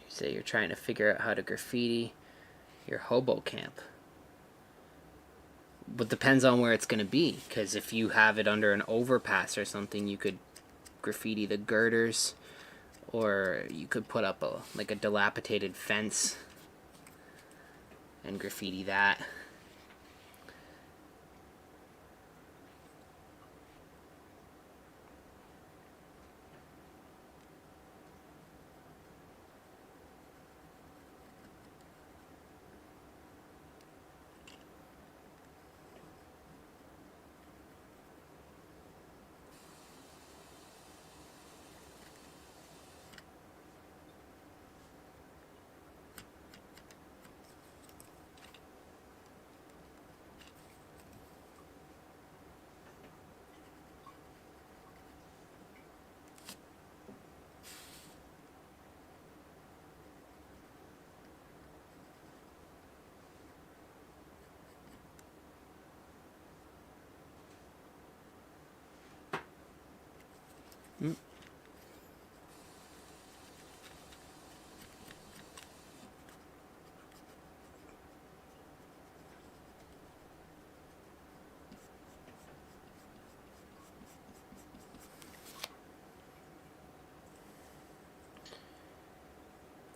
You say you're trying to figure out how to graffiti your hobo camp. But depends on where it's going to be, because if you have it under an overpass or something, you could graffiti the girders, or you could put up a dilapidated fence and graffiti that.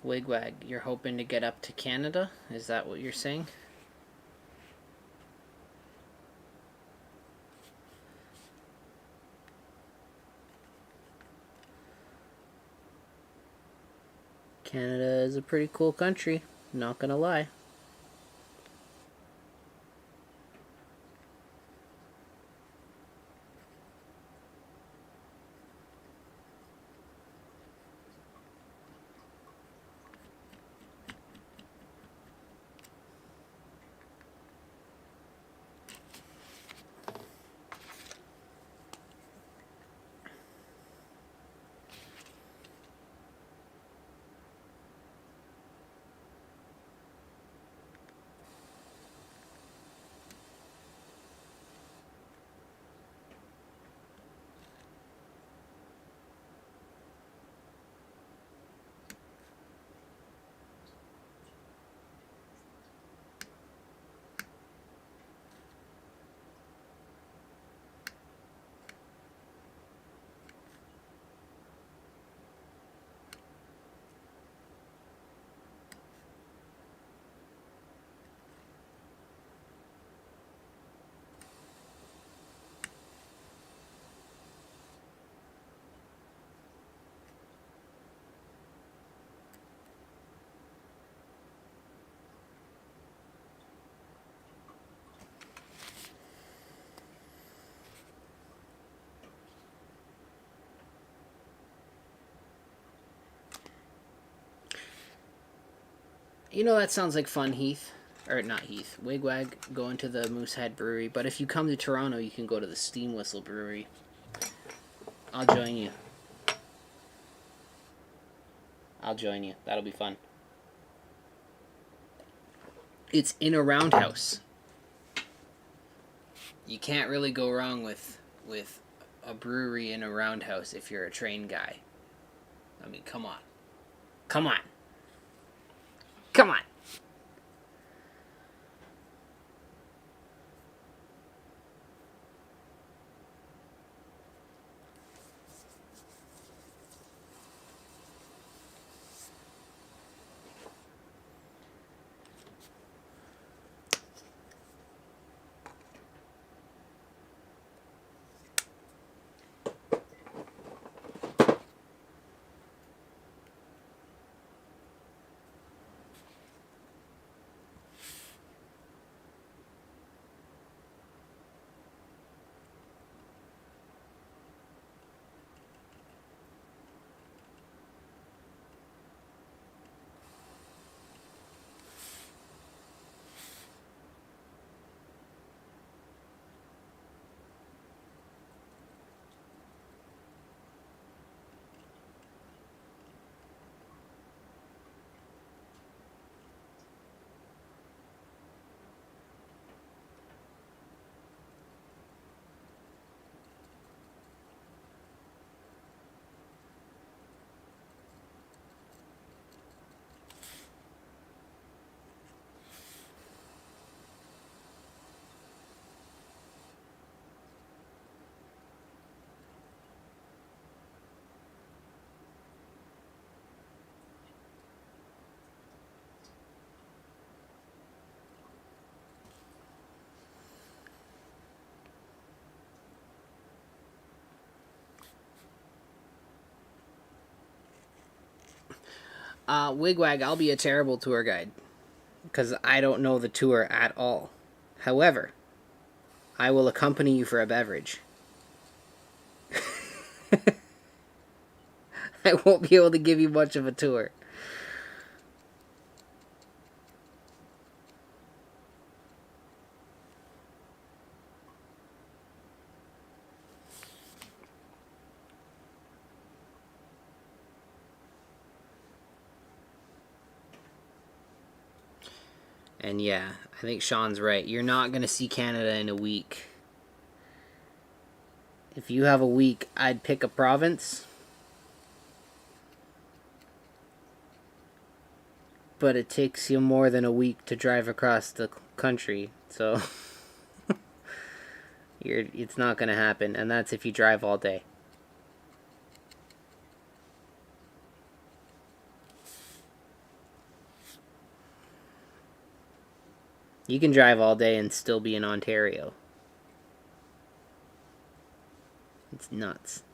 Wigwag, you're hoping to get up to Canada? Is that what you're saying? Canada is a pretty cool country, not gonna lie. You know, that sounds like fun, Heath. Or not Heath. Wigwag, going to the Moosehead Brewery. But if you come to Toronto, you can go to the Steam Whistle Brewery. I'll join you. I'll join you. That'll be fun. It's in a roundhouse. You can't really go wrong with a brewery in a roundhouse if you're a train guy. I mean, come on. Come on. Come on. Wigwag, I'll be a terrible tour guide. Because I don't know the tour at all. However, I will accompany you for a beverage. I won't be able to give you much of a tour. And yeah, I think Sean's right. You're not going to see Canada in a week. If you have a week, I'd pick a province. But it takes you more than a week to drive across the country. So it's not going to happen. And that's if you drive all day. You can drive all day and still be in Ontario. It's nuts.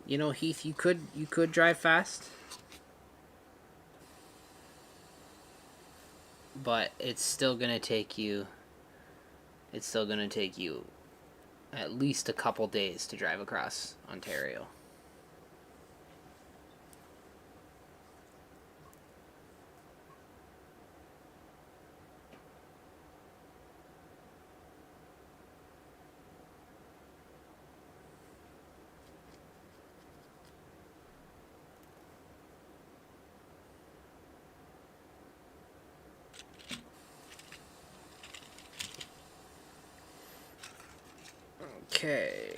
You know, Heath, you could drive fast. But it's still going to take you at least a couple days to drive across Ontario. Okay.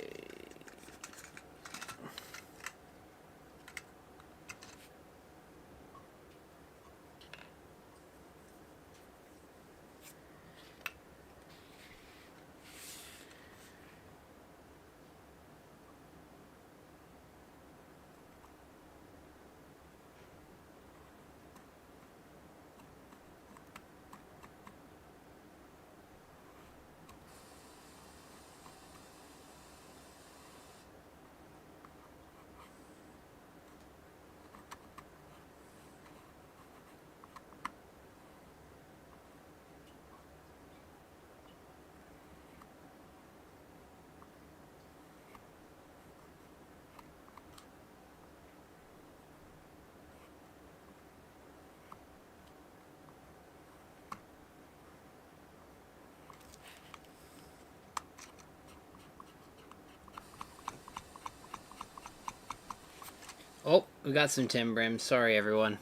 Oh, we got some Tim Brim. Sorry, everyone.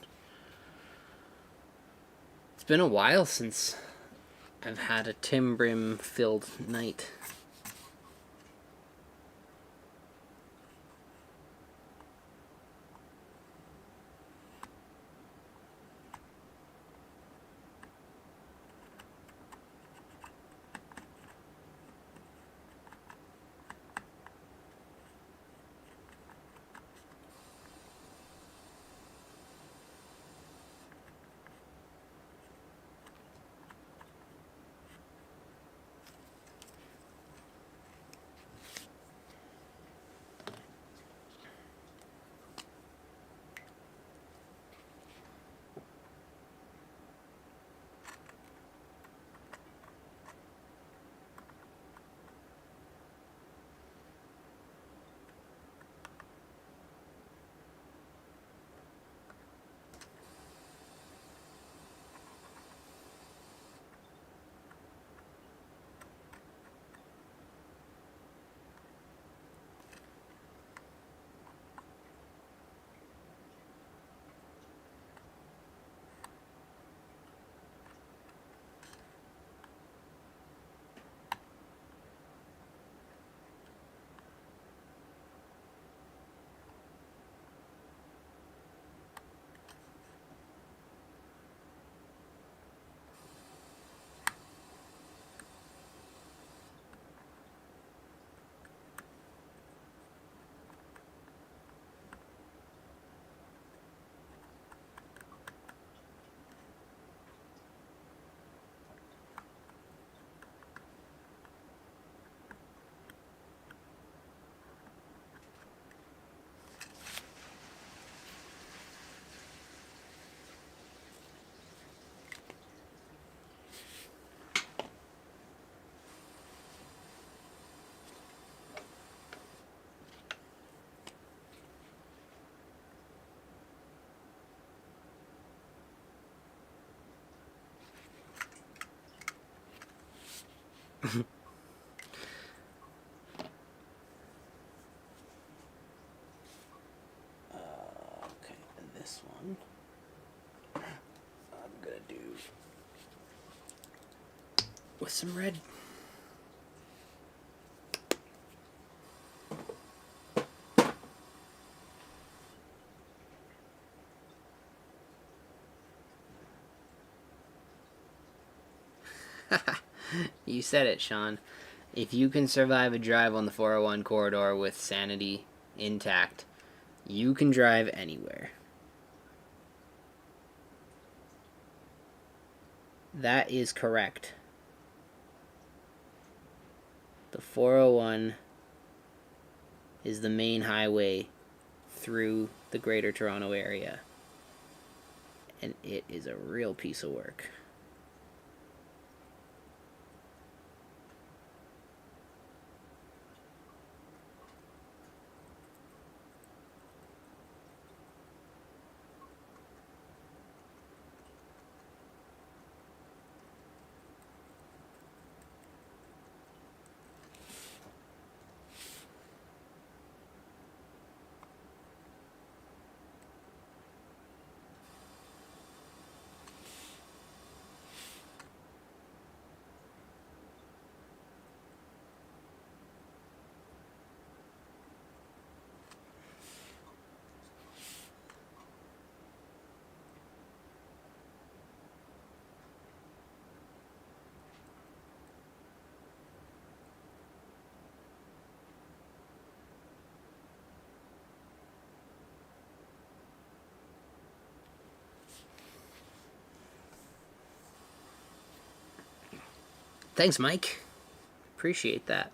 It's been a while since I've had a Tim Brim filled night. Okay, and this one I'm gonna do with some red. You said it, Sean. If you can survive a drive on the 401 corridor with sanity intact, you can drive anywhere. That is correct. The 401 is the main highway through the Greater Toronto Area, and it is a real piece of work. Thanks, Mike. Appreciate that.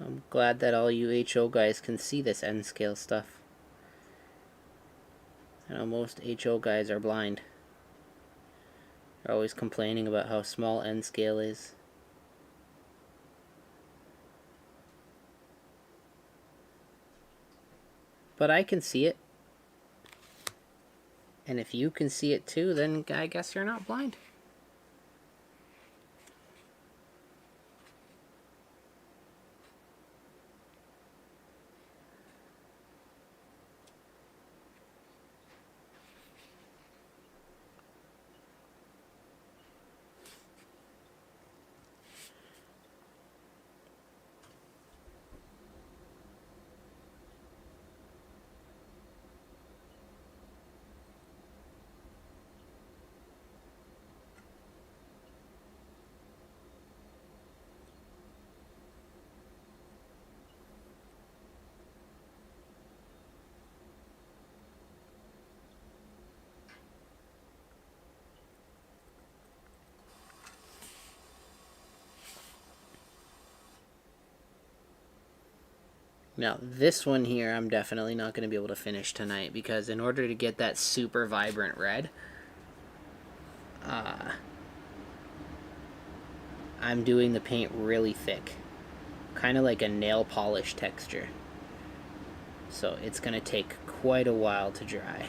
I'm glad that all you HO guys can see this N scale stuff. I know most HO guys are blind. They're always complaining about how small N scale is. But I can see it. And if you can see it too, then I guess you're not blind. Now, this one here, I'm definitely not going to be able to finish tonight, because in order to get that super vibrant red, I'm doing the paint really thick. Kind of like a nail polish texture. So it's going to take quite a while to dry.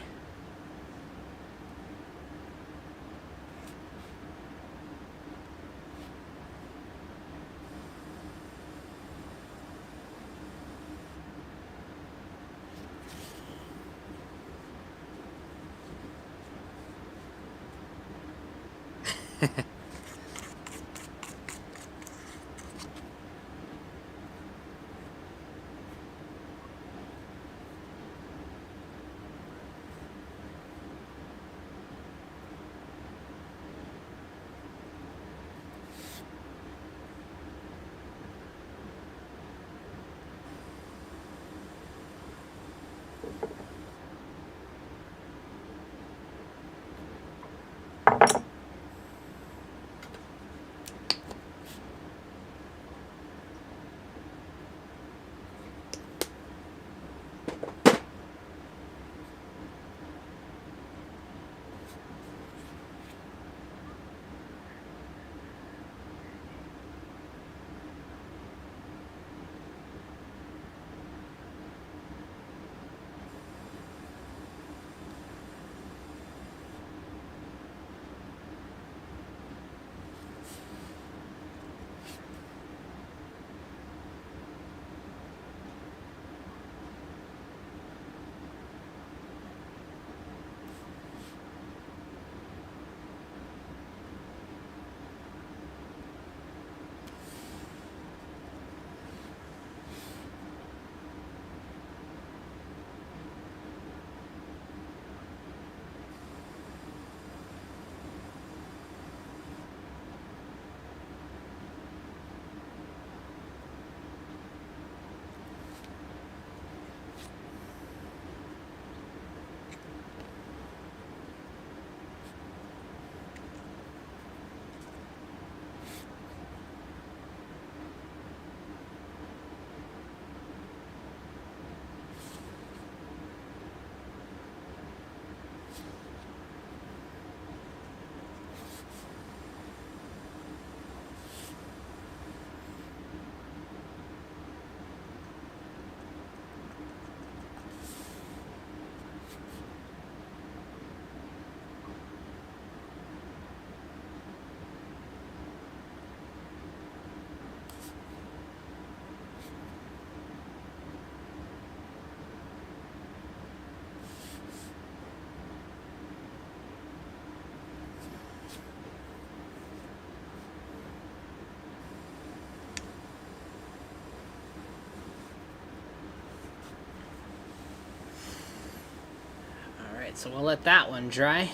So we'll let that one dry.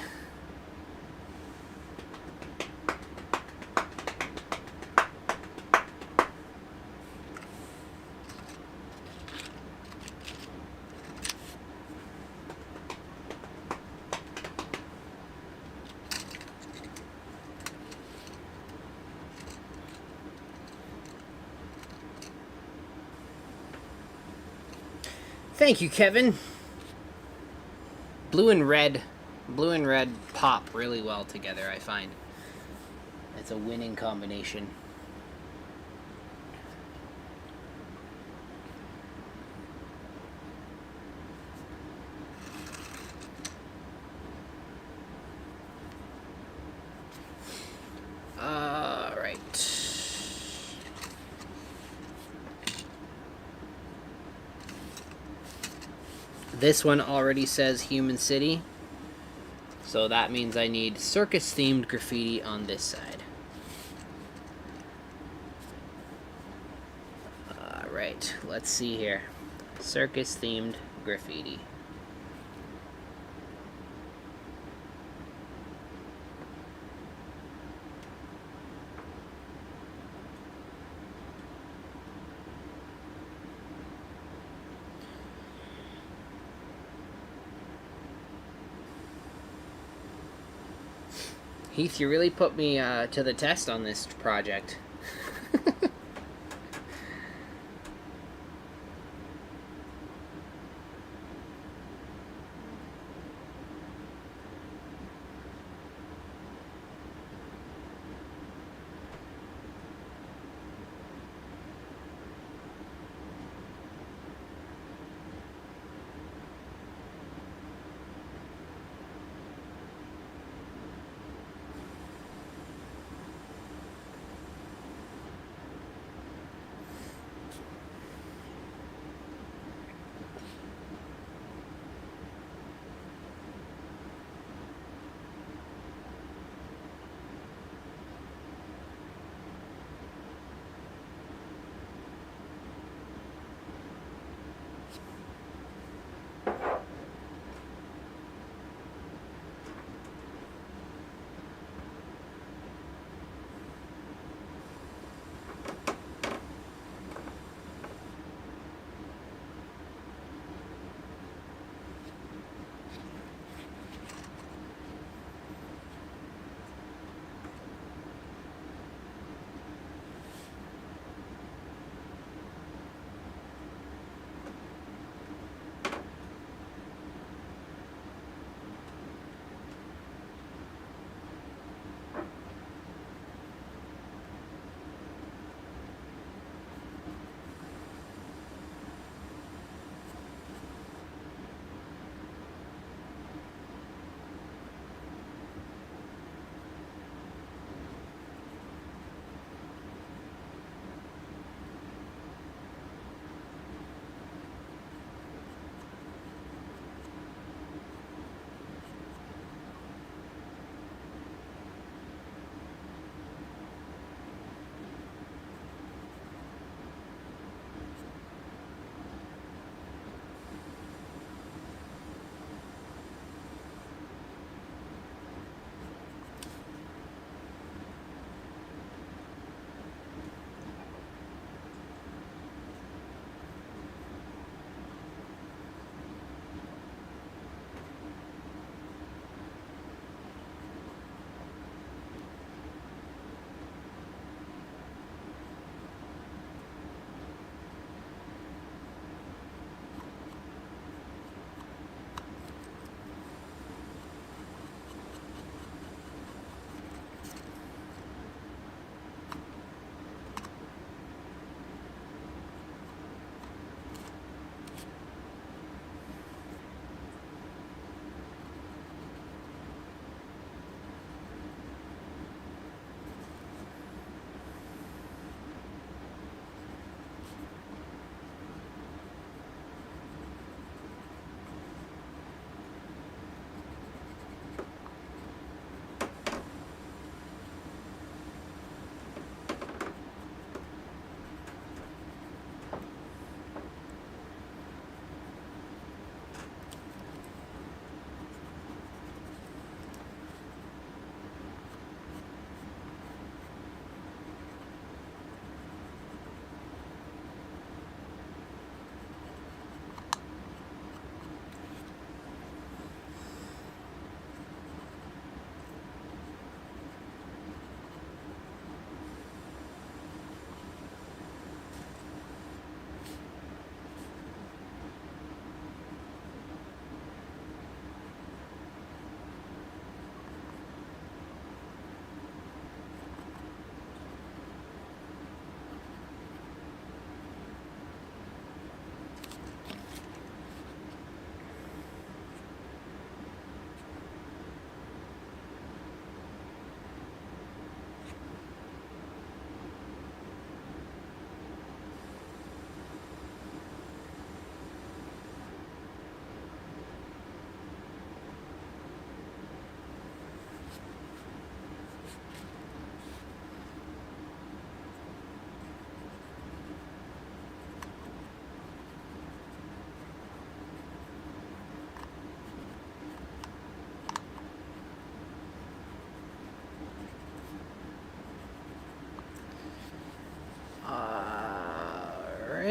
Thank you, Kevin. Blue and red pop really well together, I find. It's a winning combination. All right. This one already says Human City, so that means I need circus-themed graffiti on this side. Alright, let's see here. Circus-themed graffiti. Heath, you really put me to the test on this project.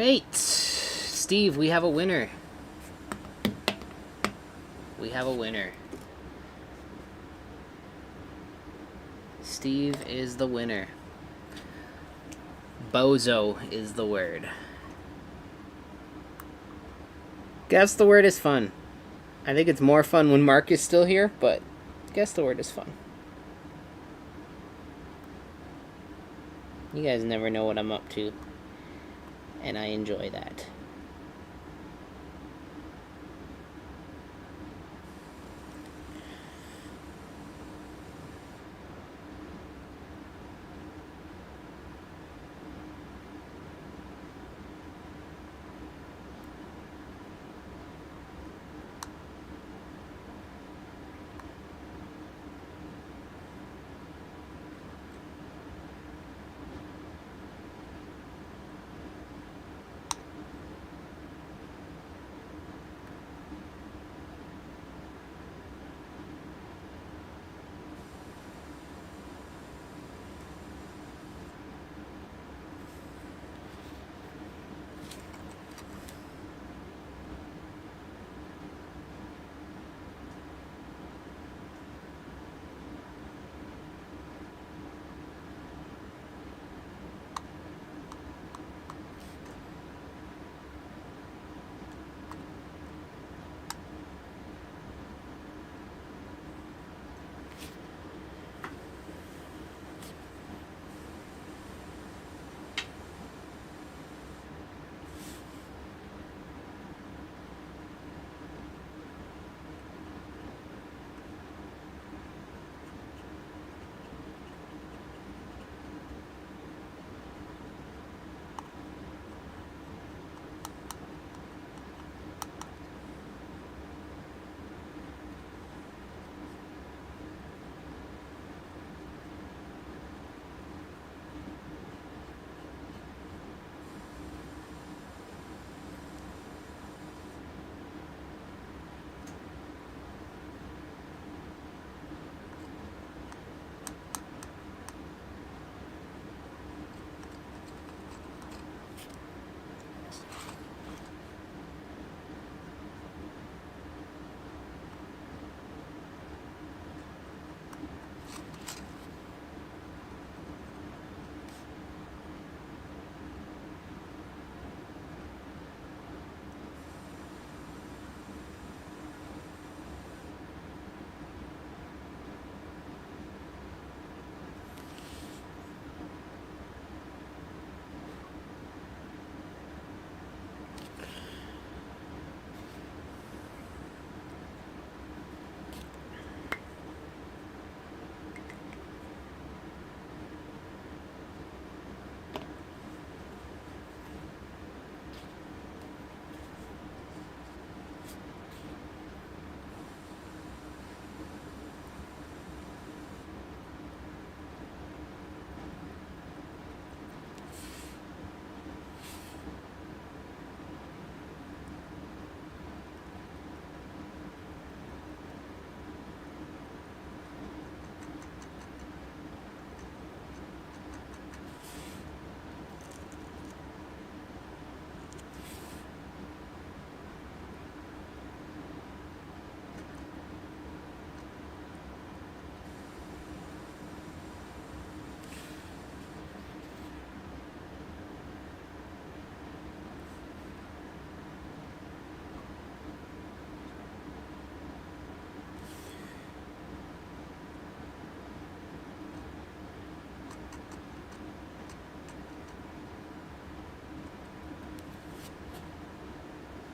Alright. Steve, we have a winner. We have a winner. Steve is the winner. Bozo is the word. Guess the word is fun. I think it's more fun when Mark is still here, but guess the word is fun. You guys never know what I'm up to, and I enjoy that.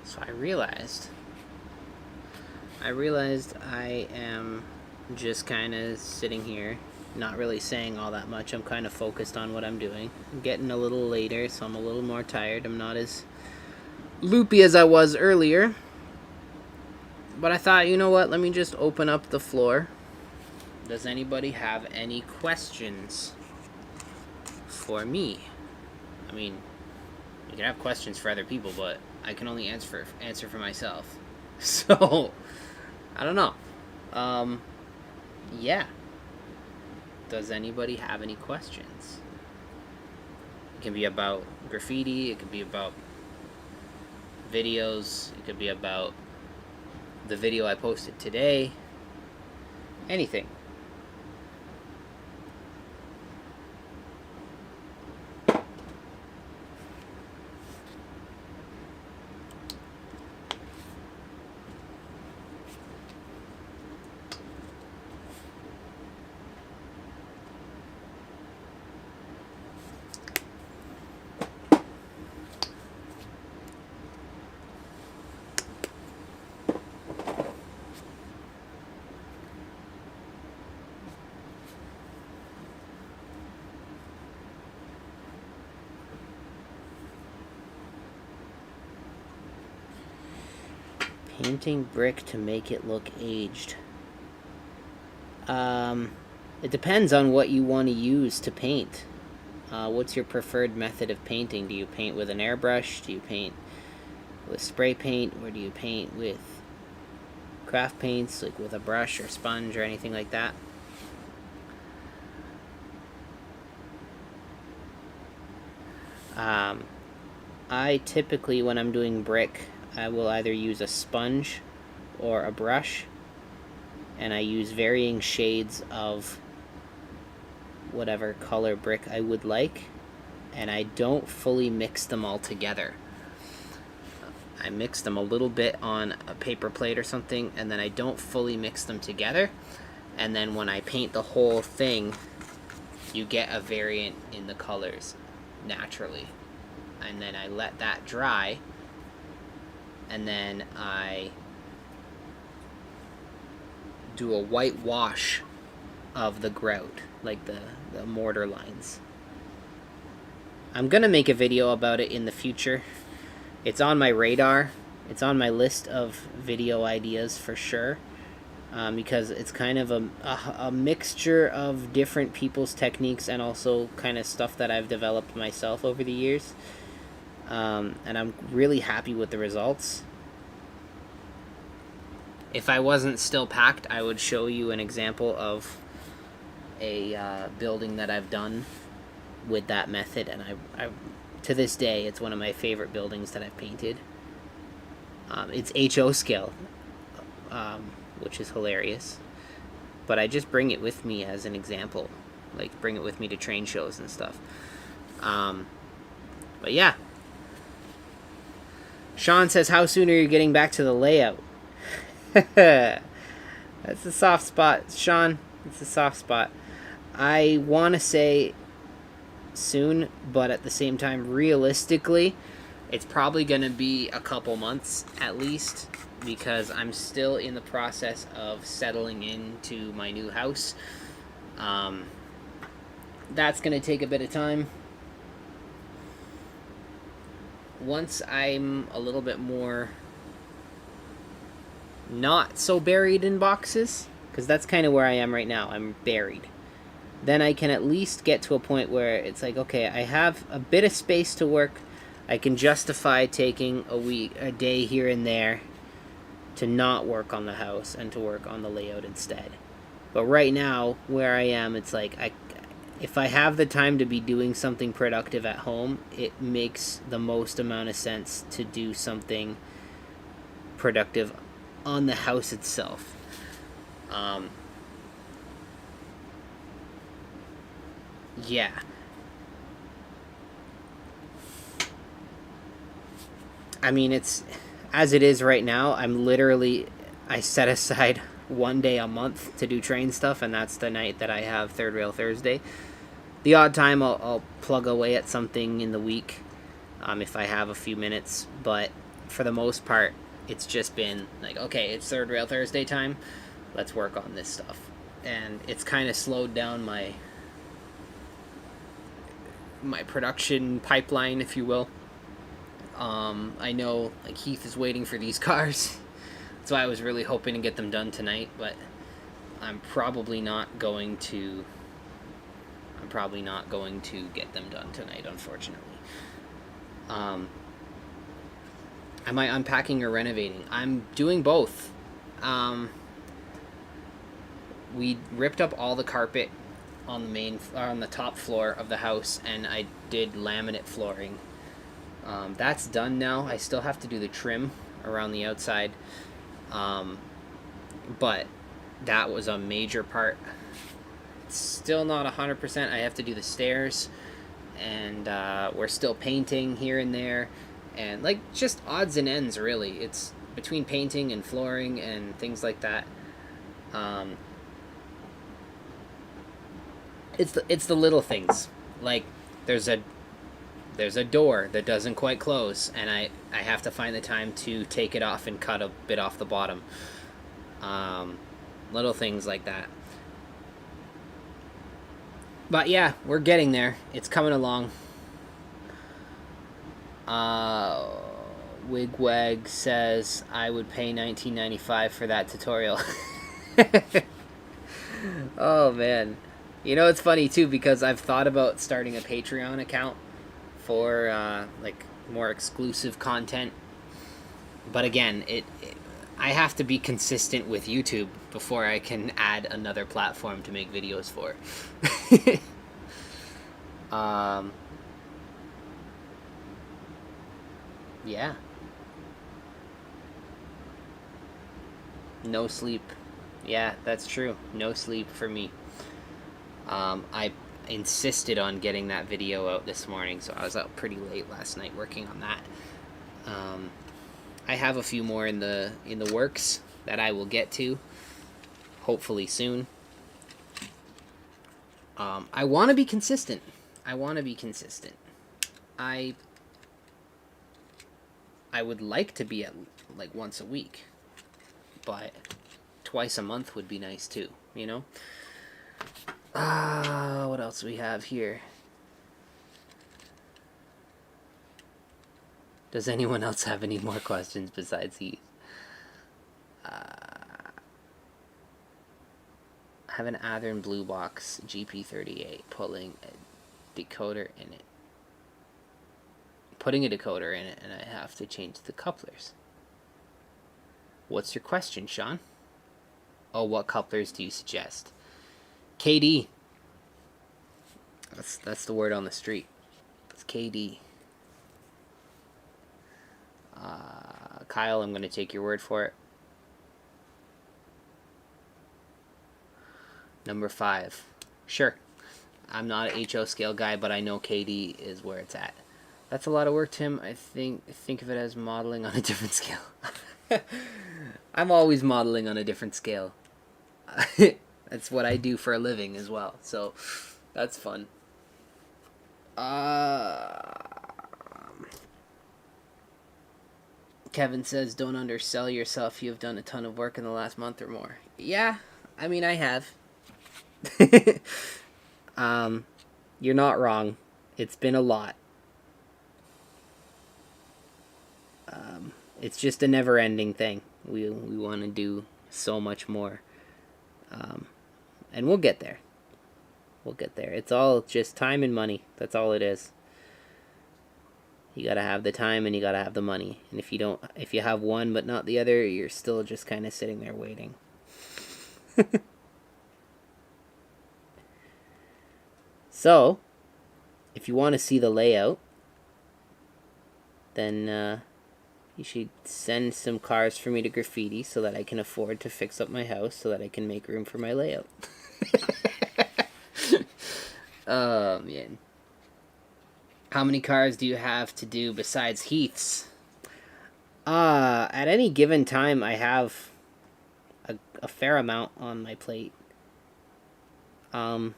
So I realized I am just kind of sitting here, not really saying all that much. I'm kind of focused on what I'm doing. I'm getting a little later, so I'm a little more tired. I'm not as loopy as I was earlier. But I thought, you know what, let me just open up the floor. Does anybody have any questions for me? I mean, you can have questions for other people, but I can only answer for myself. So, I don't know. Yeah. Does anybody have any questions? It can be about graffiti. It could be about videos. It could be about the video I posted today. Anything. Painting brick to make it look aged. It depends on what you want to use to paint. What's your preferred method of painting? Do you paint with an airbrush? Do you paint with spray paint? Or do you paint with craft paints, like with a brush or sponge or anything like that? I typically, when I'm doing brick, I will either use a sponge or a brush, and I use varying shades of whatever color brick I would like, and I don't fully mix them all together. I mix them a little bit on a paper plate or something, and then I don't fully mix them together, and then when I paint the whole thing, you get a variant in the colors naturally. And then I let that dry, and then I do a white wash of the grout, like the mortar lines. I'm gonna make a video about it in the future. It's on my radar. It's on my list of video ideas for sure, because it's kind of a mixture of different people's techniques and also kind of stuff that I've developed myself over the years. And I'm really happy with the results. If I wasn't still packed, I would show you an example of a building that I've done with that method, and I to this day, it's one of my favorite buildings that I've painted. It's HO scale, which is hilarious, but I just bring it with me as an example, like bring it with me to train shows and stuff. But yeah. Sean says, how soon are you getting back to the layout? That's a soft spot, Sean. It's a soft spot. I want to say soon, but at the same time, realistically, it's probably going to be a couple months at least, because I'm still in the process of settling into my new house. That's going to take a bit of time. Once I'm a little bit more not so buried in boxes, because that's kind of where I am right now, I'm buried, then I can at least get to a point where it's like, okay, I have a bit of space to work. I can justify taking a day here and there to not work on the house and to work on the layout instead. But right now, where I am, it's like, if I have the time to be doing something productive at home, it makes the most amount of sense to do something productive on the house itself. Yeah. I mean, it's, as it is right now, I set aside one day a month to do train stuff, and that's the night that I have Third Rail Thursday. The odd time I'll plug away at something in the week, if I have a few minutes, but for the most part, it's just been like, okay, it's Third Rail Thursday time, let's work on this stuff. And it's kind of slowed down my production pipeline, if you will. I know, like, Heath is waiting for these cars, so I was really hoping to get them done tonight, but I'm probably not going to get them done tonight, unfortunately. Am I unpacking or renovating? I'm doing both. We ripped up all the carpet on the top floor of the house, and I did laminate flooring That's done now. I still have to do the trim around the outside, but that was a major part. It's still not 100%. I have to do the stairs, and we're still painting here and there, and like just odds and ends really. It's between painting and flooring and things like that. It's the little things, like there's a door that doesn't quite close, and I have to find the time to take it off and cut a bit off the bottom. Little things like that. But yeah, we're getting there. It's coming along. Wigwag says I would pay $19.95 for that tutorial. Oh man. You know, it's funny too, because I've thought about starting a Patreon account for like more exclusive content. But again, I have to be consistent with YouTube before I can add another platform to make videos for. Yeah. No sleep. Yeah, that's true. No sleep for me. I insisted on getting that video out this morning, so I was out pretty late last night working on that. I have a few more in the works that I will get to, hopefully soon. I want to be consistent. I would like to be at like once a week, but twice a month would be nice too, you know? What else do we have here? Does anyone else have any more questions besides Heath? I have an Athearn Blue Box GP38 putting a decoder in it, and I have to change the couplers. What's your question, Sean? Oh, what couplers do you suggest? KD. That's the word on the street. It's KD. Kyle, I'm going to take your word for it. Number 5. Sure. I'm not an HO scale guy, but I know KD is where it's at. That's a lot of work, Tim. I think of it as modeling on a different scale. I'm always modeling on a different scale. That's what I do for a living as well, so that's fun. Kevin says, don't undersell yourself. You have done a ton of work in the last month or more. Yeah, I mean, I have. You're not wrong. It's been a lot. It's just a never-ending thing. We want to do so much more. And we'll get there. It's all just time and money. That's all it is. You gotta have the time and you gotta have the money. And if you have one but not the other, you're still just kind of sitting there waiting. So, if you want to see the layout, then you should send some cars for me to graffiti so that I can afford to fix up my house so that I can make room for my layout. Oh, man. How many cars do you have to do besides Heath's? At any given time, I have a fair amount on my plate. I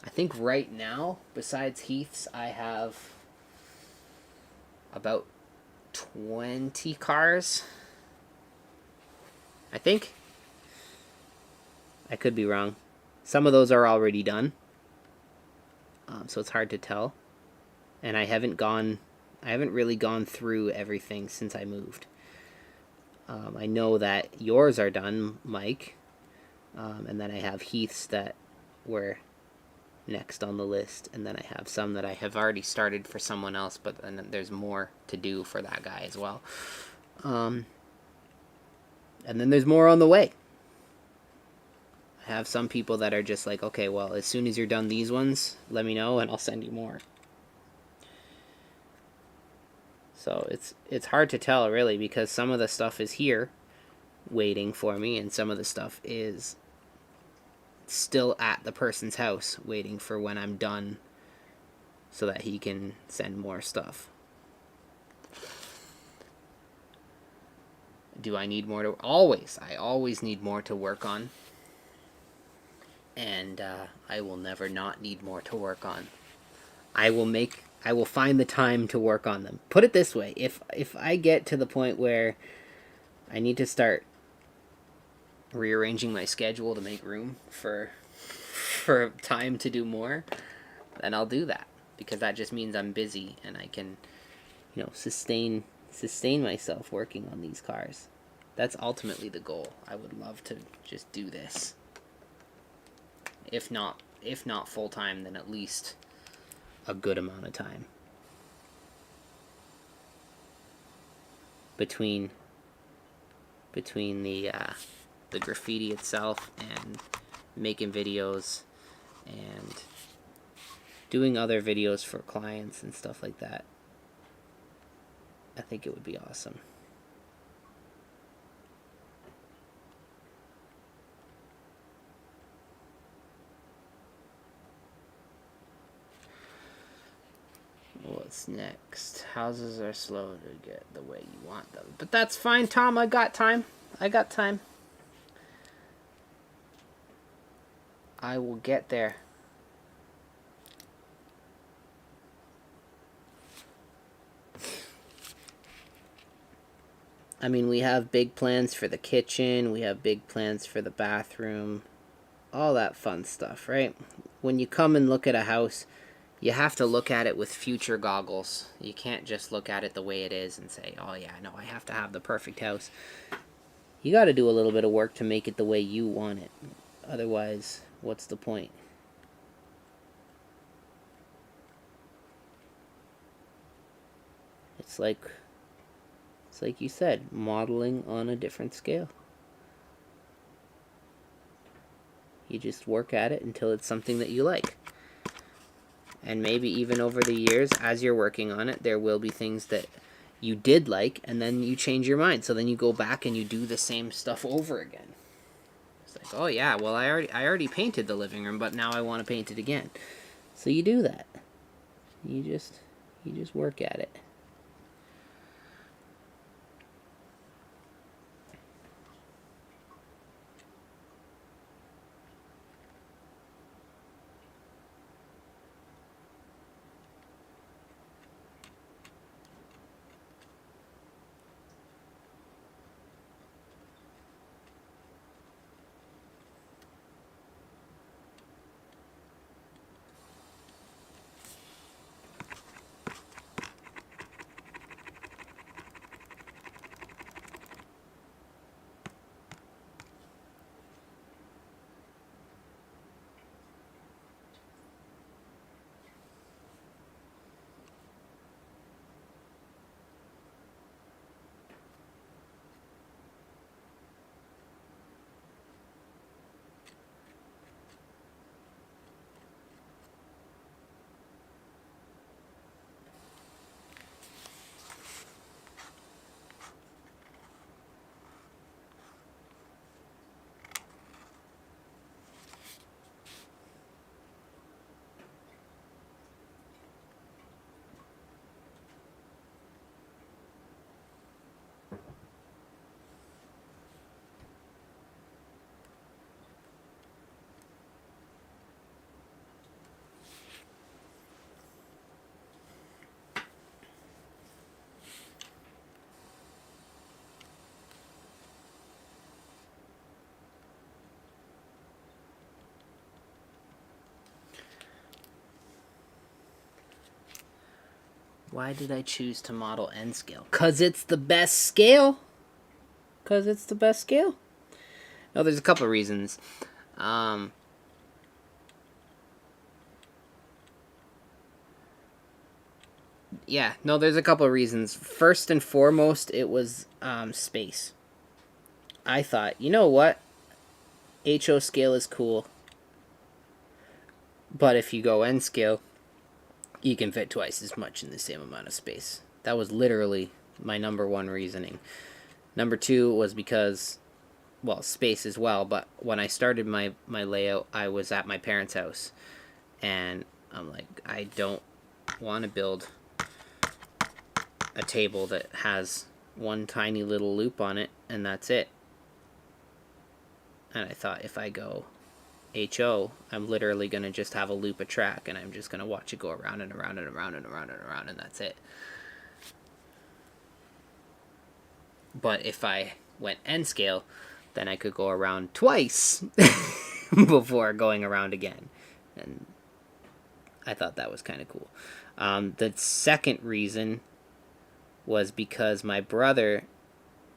think right now, besides Heath's, I have about 20 cars. I think. I could be wrong. Some of those are already done. So it's hard to tell. And I haven't really gone through everything since I moved. I know that yours are done, Mike. And then I have Heath's that were next on the list. And then I have some that I have already started for someone else, but then there's more to do for that guy as well. And then there's more on the way. I have some people that are just like, okay, well, as soon as you're done these ones, let me know and I'll send you more. So it's hard to tell really, because some of the stuff is here waiting for me and some of the stuff is still at the person's house waiting for when I'm done so that he can send more stuff. Do I need more to... Always. I always need more to work on. And I will never not need more to work on. I will find the time to work on them. Put it this way, if I get to the point where I need to start rearranging my schedule to make room for time to do more, then I'll do that, because that just means I'm busy and I can, sustain myself working on these cars. That's ultimately the goal. I would love to just do this. If not full time, then at least a good amount of time. Between the graffiti itself and making videos and doing other videos for clients and stuff like that, I think it would be awesome. What's next? Houses are slow to get the way you want them. But that's fine, Tom. I got time. I will get there. I mean, we have big plans for the kitchen. We have big plans for the bathroom. All that fun stuff, right? When you come and look at a house, you have to look at it with future goggles. You can't just look at it the way it is and say, oh yeah, no, I have to have the perfect house. You got to do a little bit of work to make it the way you want it. Otherwise, what's the point? It's like you said, modeling on a different scale. You just work at it until it's something that you like. And maybe even over the years, as you're working on it, there will be things that you did like, and then you change your mind. So then you go back and you do the same stuff over again. It's like, oh yeah, well I already painted the living room, but now I want to paint it again. So you do that. You just work at it. Why did I choose to model N scale? 'Cause it's the best scale. No, there's a couple of reasons. Yeah, no, there's a couple of reasons. First and foremost, it was space. I thought, you know what? HO scale is cool. But if you go N scale, you can fit twice as much in the same amount of space. That was literally my number one reasoning. Number two was because, well, space as well, but when I started my layout, I was at my parents' house, and I'm like, I don't want to build a table that has one tiny little loop on it, and that's it. And I thought, if I go HO, I'm literally going to just have a loop of track, and I'm just going to watch it go around and around and around and around and around, and that's it. But if I went N scale, then I could go around twice before going around again. And I thought that was kind of cool. The second reason was because my brother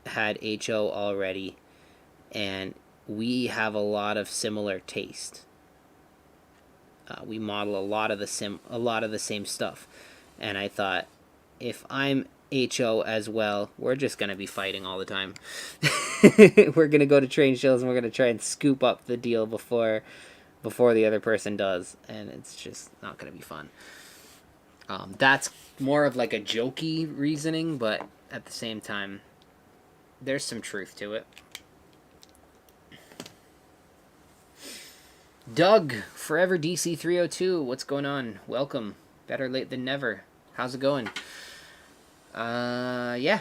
had HO already, and we have a lot of similar taste. We model a lot of the same stuff, and I thought, if I'm HO as well, we're just gonna be fighting all the time. We're gonna go to train shows and we're gonna try and scoop up the deal before the other person does, and it's just not gonna be fun. That's more of like a jokey reasoning, but at the same time, there's some truth to it. Doug, Forever DC 302, what's going on? Welcome. Better late than never. How's it going? Yeah.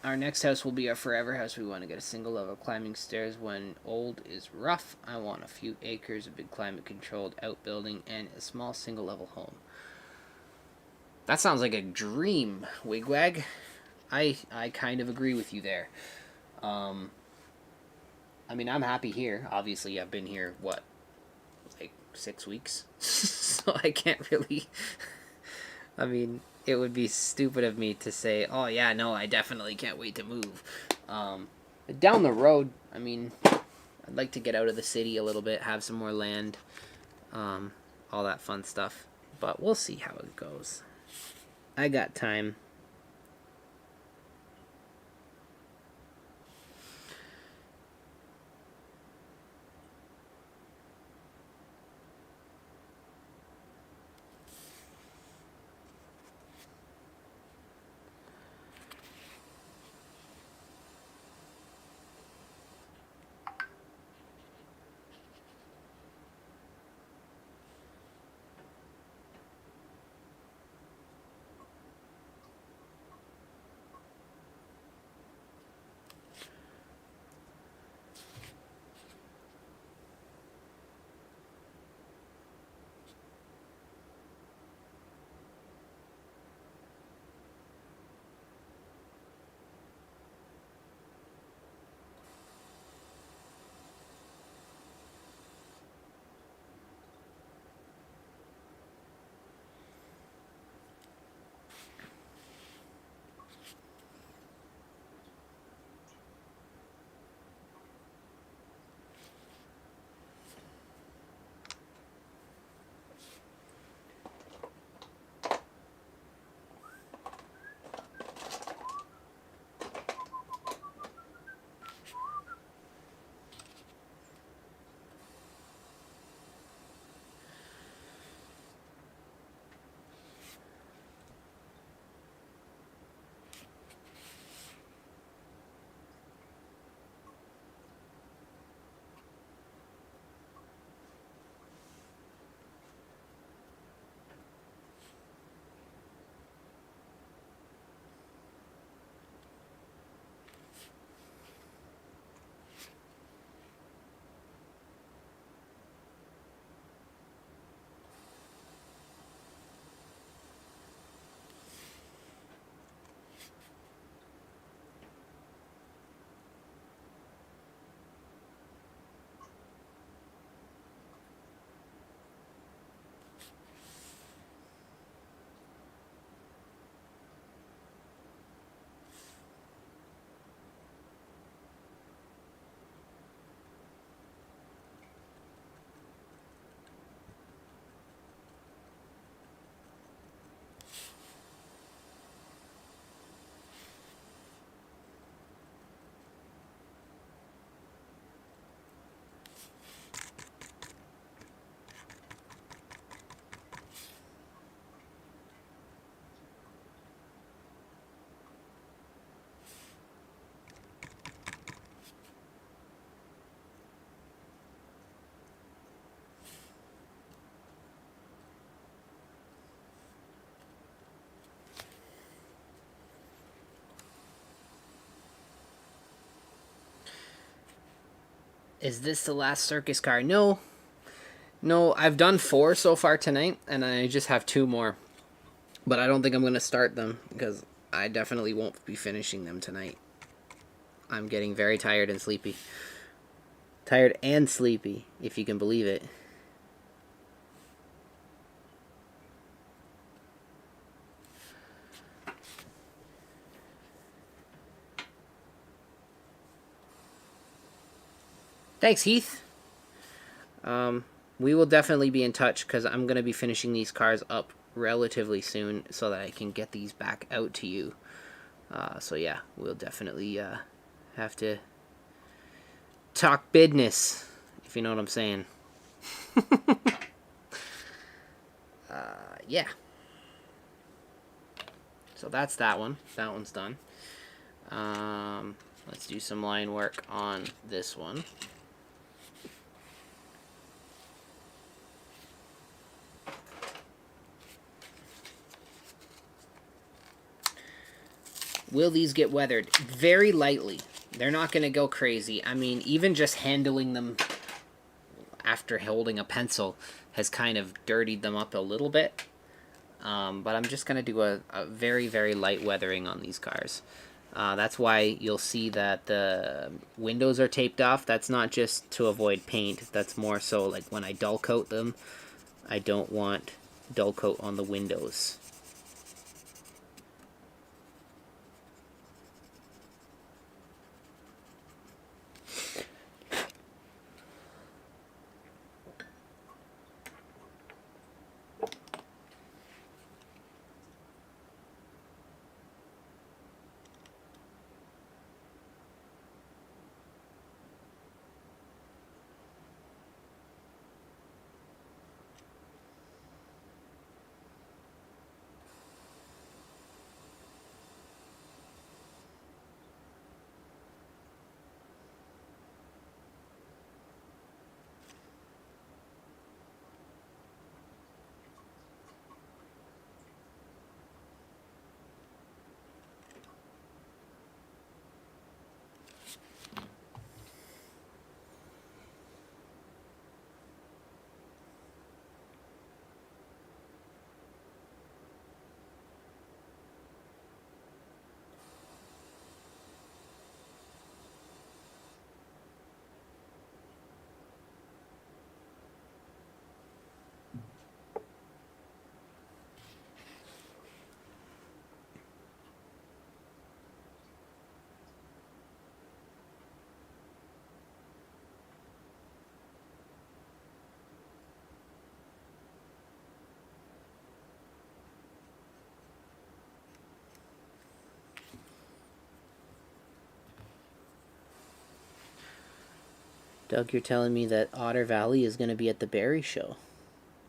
Our next house will be our forever house. We want to get a single level climbing stairs when old is rough. I want a few acres, a big climate controlled outbuilding, and a small single level home. That sounds like a dream, Wigwag. I kind of agree with you there. I mean, I'm happy here. Obviously, I've been here, what, like 6 weeks? So I can't really... I mean, it would be stupid of me to say, oh yeah, no, I definitely can't wait to move. Down the road, I mean, I'd like to get out of the city a little bit, have some more land, all that fun stuff. But we'll see how it goes. I got time. Is this the last Circus car? No. No, I've done 4 so far tonight, and I just have 2 more. But I don't think I'm going to start them, because I definitely won't be finishing them tonight. I'm getting very tired and sleepy. Tired and sleepy, if you can believe it. Thanks, Heath. We will definitely be in touch, because I'm going to be finishing these cars up relatively soon so that I can get these back out to you. So yeah, we'll definitely have to talk business, if you know what I'm saying. Yeah. So that's that one. That one's done. Let's do some line work on this one. Will these get weathered? Very lightly. They're not going to go crazy. I mean, even just handling them after holding a pencil has kind of dirtied them up a little bit. But I'm just going to do a very, very light weathering on these cars. That's why you'll see that the windows are taped off. That's not just to avoid paint. That's more so like when I dull coat them, I don't want dull coat on the windows. Doug, you're telling me that Otter Valley is going to be at the Berry Show.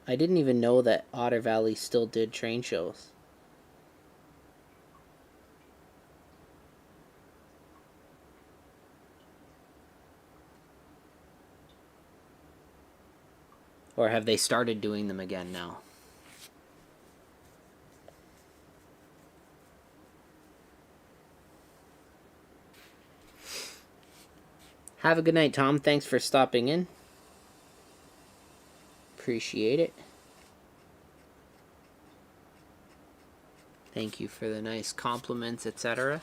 I didn't even know that Otter Valley still did train shows. Or have they started doing them again now? Have a good night, Tom. Thanks for stopping in. Appreciate it. Thank you for the nice compliments, etc.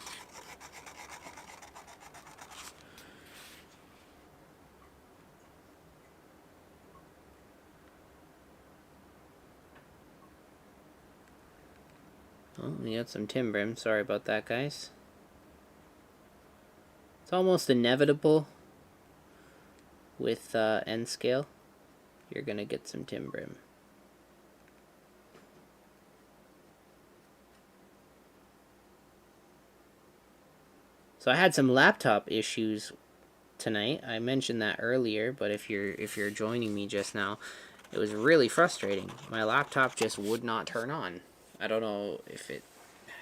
Oh, we got some timber. Sorry about that, guys. It's almost inevitable with N scale. You're gonna get some timber. So I had some laptop issues tonight. I mentioned that earlier, but if you're joining me just now, it was really frustrating. My laptop just would not turn on. I don't know if it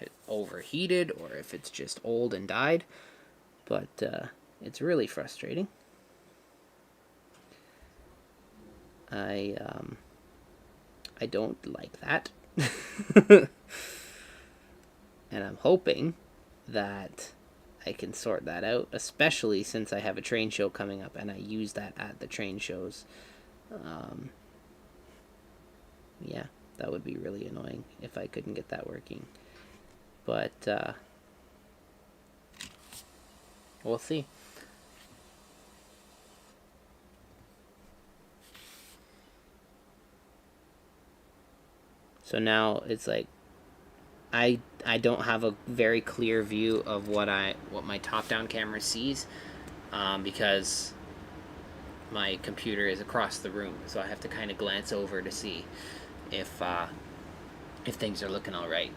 had overheated or if it's just old and died, but it's really frustrating. I don't like that. And I'm hoping that I can sort that out, especially since I have a train show coming up and I use that at the train shows. Yeah, that would be really annoying if I couldn't get that working. But we'll see. So now it's like I don't have a very clear view of what my top-down camera sees, because my computer is across the room, so I have to kind of glance over to see if things are looking all right.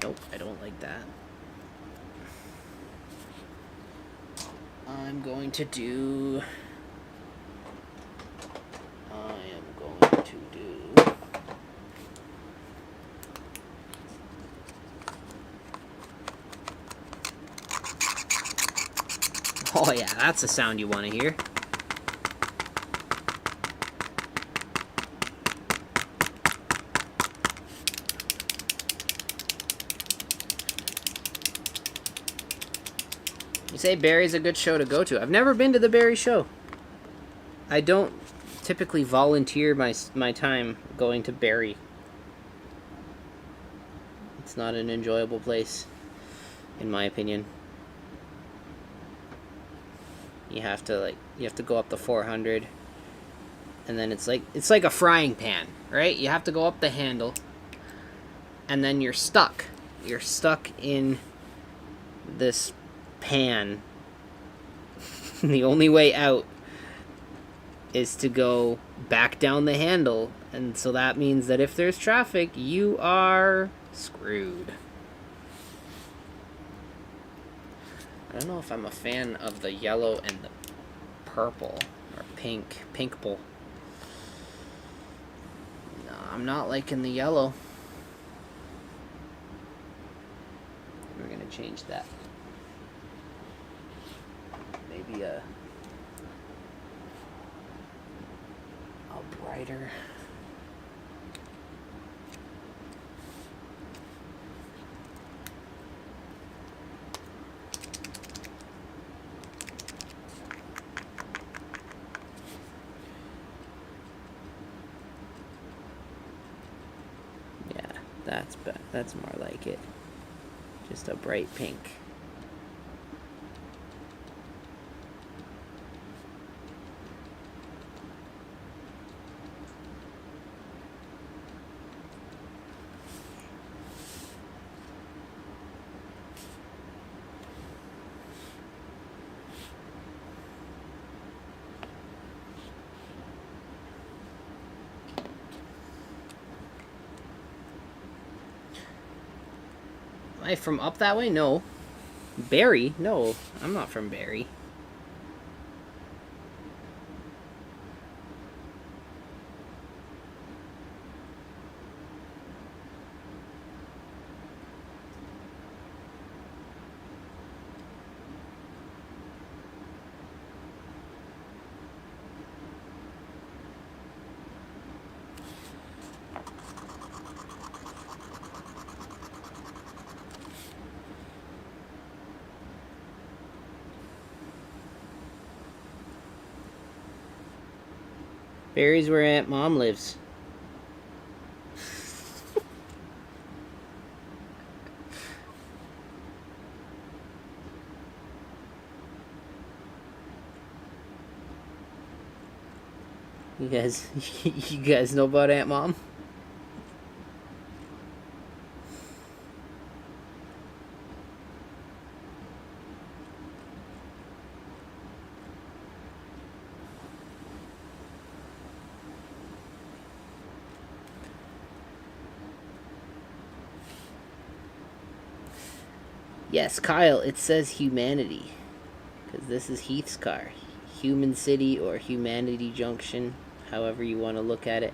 Nope, I don't like that. I'm going to do... Oh yeah, that's the sound you want to hear. You say Barry's a good show to go to. I've never been to the Barry show. I don't typically volunteer my time going to Barry. It's not an enjoyable place, in my opinion. You have to go up the 400, and then it's like a frying pan, right? You have to go up the handle, and then you're stuck. You're stuck in this pan. The only way out is to go back down the handle, and so that means that if there's traffic, you are screwed. I don't know if I'm a fan of the yellow and the purple or pinkple. No, I'm not liking the yellow. We're gonna change that. Maybe a brighter. That's more like it. Just a bright pink. Am I from up that way? No. Barry? No, I'm not from Barry. Barry's where Aunt Mom lives. You guys know about Aunt Mom? Yes, Kyle, it says humanity. Because this is Heath's car. Human City or Humanity Junction, however you want to look at it.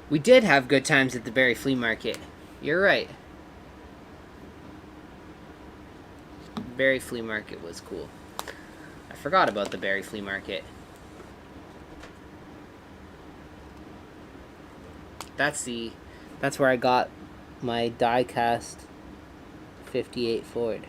We did have good times at the Berry Flea Market. You're right. Berry Flea Market was cool. I forgot about the Berry Flea Market. That's where I got my die-cast 58 Ford.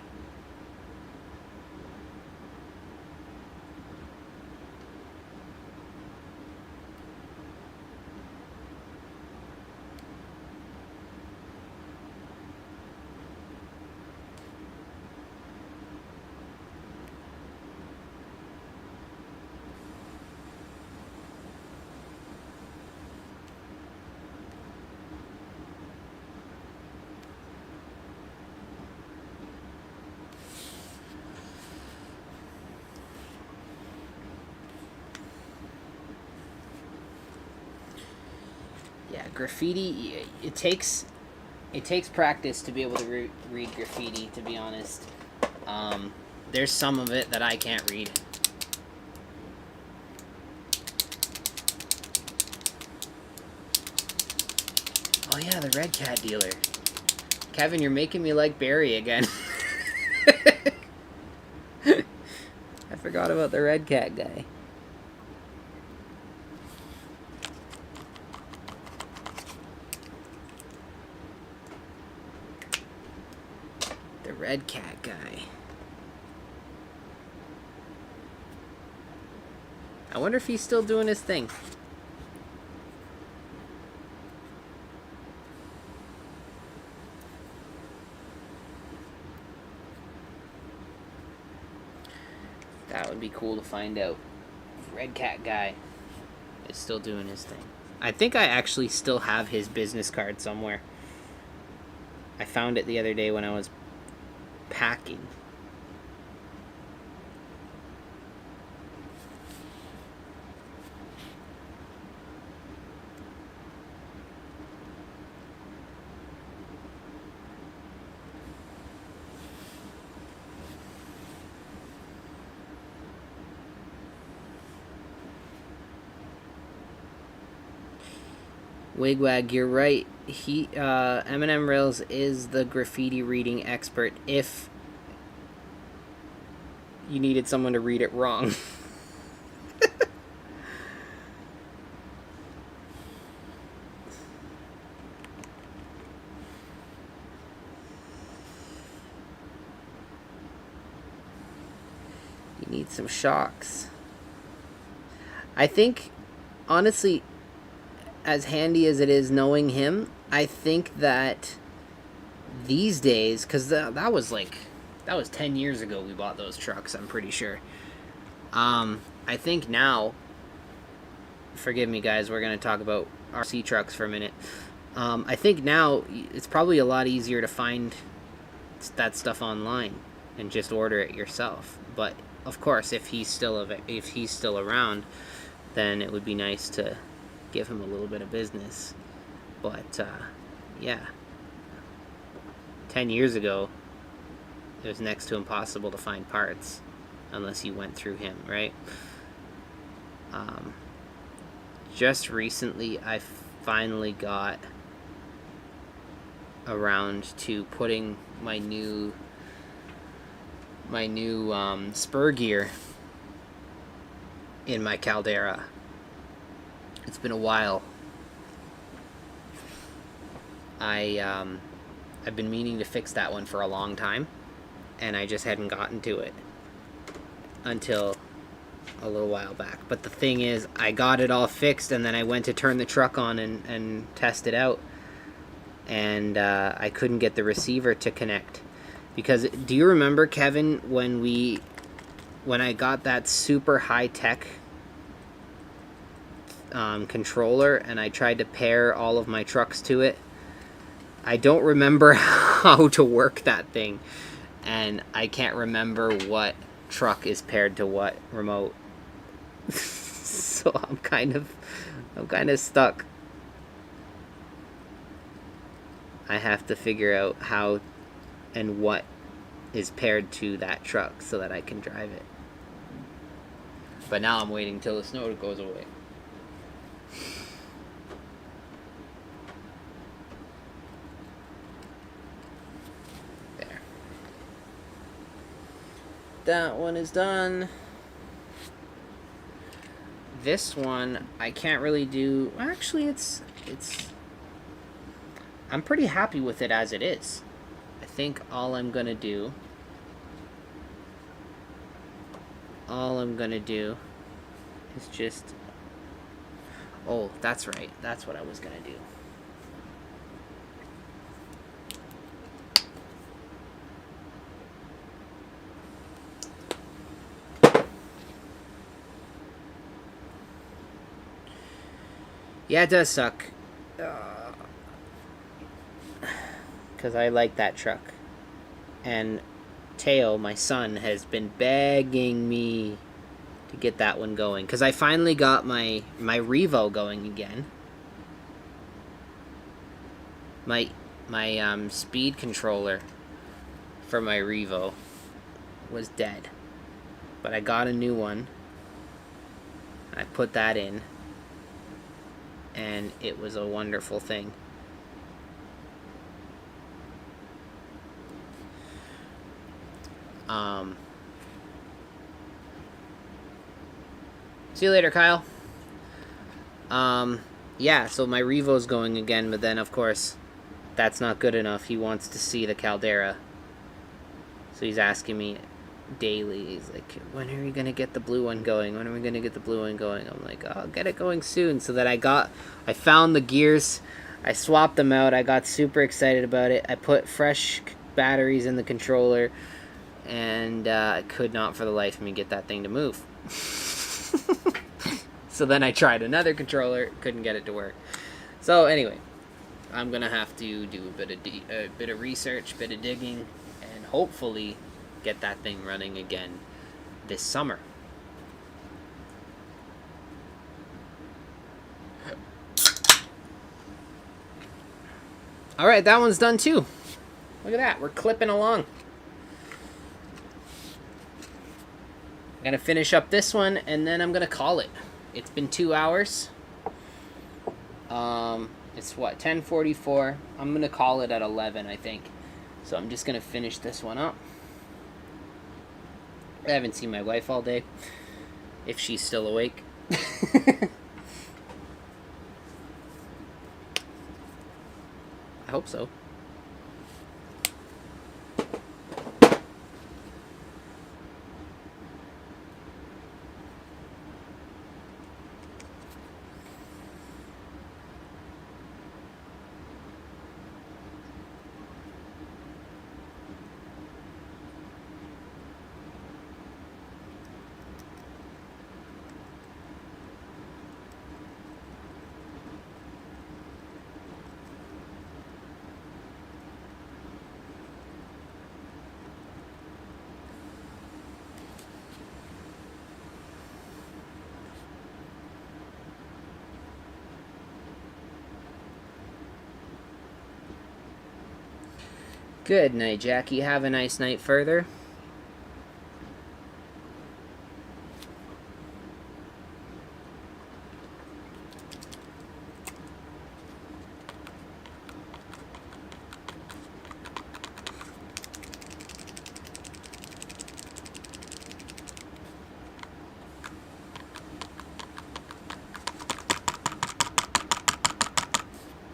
Yeah, graffiti, it takes practice to be able to read graffiti, to be honest. There's some of it that I can't read. Oh yeah, the Red Cat dealer. Kevin, you're making me like Barry again. I forgot about the Red Cat guy. The Red Cat guy. I wonder if he's still doing his thing. That would be cool to find out. Red Cat guy is still doing his thing. I think I actually still have his business card somewhere. I found it the other day when I was packing. Wigwag, you're right. Eminem Rails is the graffiti reading expert if you needed someone to read it wrong. You need some shocks. I think, honestly, as handy as it is knowing him, I think that these days, because that was 10 years ago we bought those trucks, I'm pretty sure. I think now, forgive me guys, we're going to talk about RC trucks for a minute. I think now it's probably a lot easier to find that stuff online and just order it yourself. But of course, if he's still around, then it would be nice to give him a little bit of business. But yeah, 10 years ago it was next to impossible to find parts unless you went through him, right? Just recently I finally got around to putting my new spur gear in my Caldera. It's been a while. I've been meaning to fix that one for a long time, and I just hadn't gotten to it until a little while back. But the thing is, I got it all fixed, and then I went to turn the truck on and test it out, and I couldn't get the receiver to connect. Because, do you remember, Kevin, when I got that super high-tech controller and I tried to pair all of my trucks to it? I don't remember how to work that thing, and I can't remember what truck is paired to what remote. So I'm kind of stuck. I have to figure out how and what is paired to that truck so that I can drive it. But now I'm waiting till the snow goes away. that one is done. This one, I can't really do... Actually, it's... I'm pretty happy with it as it is. I think all I'm gonna do is just... Oh, that's right. That's what I was gonna do. Yeah, it does suck. Because I like that truck. And Teo, my son, has been begging me to get that one going. Because I finally got my Revo going again. My speed controller for my Revo was dead. But I got a new one. I put that in. And it was a wonderful thing. See you later, Kyle. Yeah, so my Revo's going again, but then, of course, that's not good enough. He wants to see the Caldera. So he's asking me daily. He's like, when are we going to get the blue one going? When are we going to get the blue one going? I'm like, I'll get it going soon. So that I found the gears. I swapped them out. I got super excited about it. I put fresh batteries in the controller. And I could not for the life of me get that thing to move. So then I tried another controller. Couldn't get it to work. So anyway, I'm going to have to do a bit of research, a bit of digging. And hopefully get that thing running again this summer. Alright, that one's done too. Look at that, we're clipping along. I'm gonna finish up this one and then I'm gonna call it. It's been 2 hours. It's what, 10:44. I'm gonna call it at 11, I think. So I'm just gonna finish this one up. I haven't seen my wife all day, if she's still awake. I hope so. Good night, Jackie. Have a nice night further.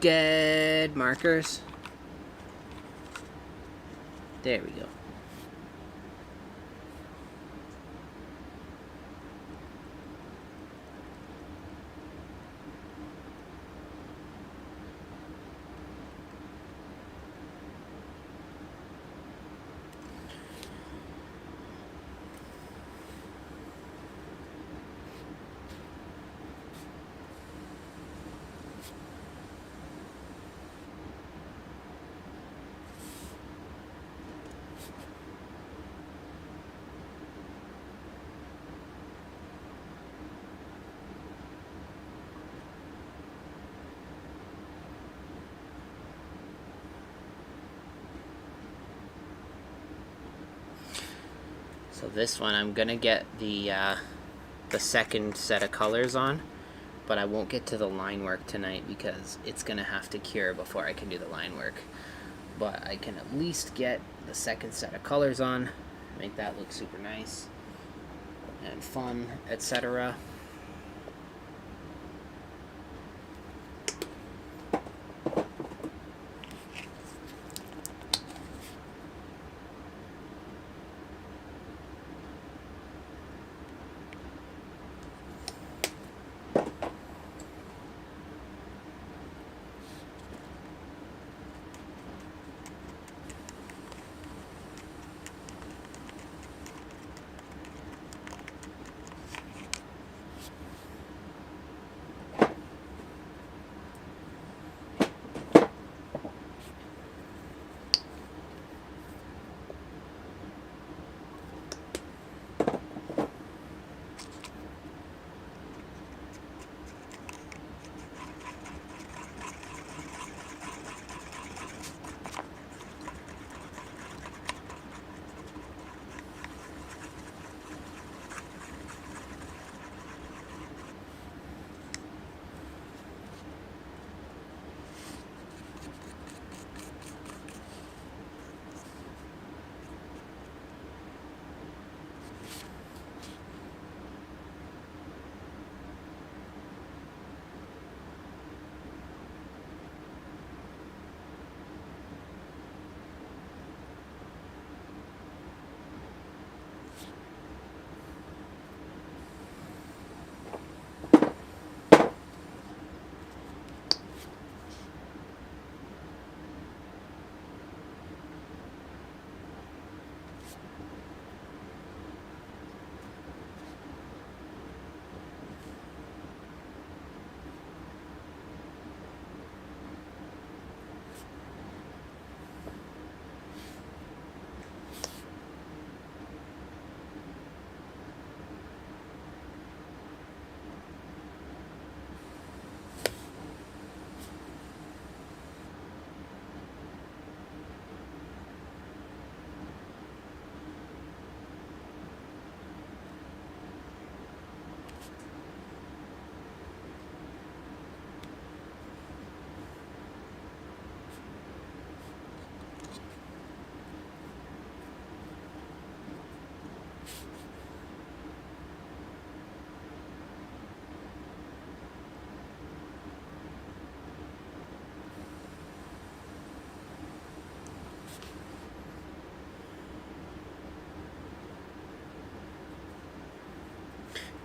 Dead markers. There we go. So this one I'm gonna get the second set of colors on, but I won't get to the line work tonight because it's gonna have to cure before I can do the line work. But I can at least get the second set of colors on, make that look super nice and fun, etc.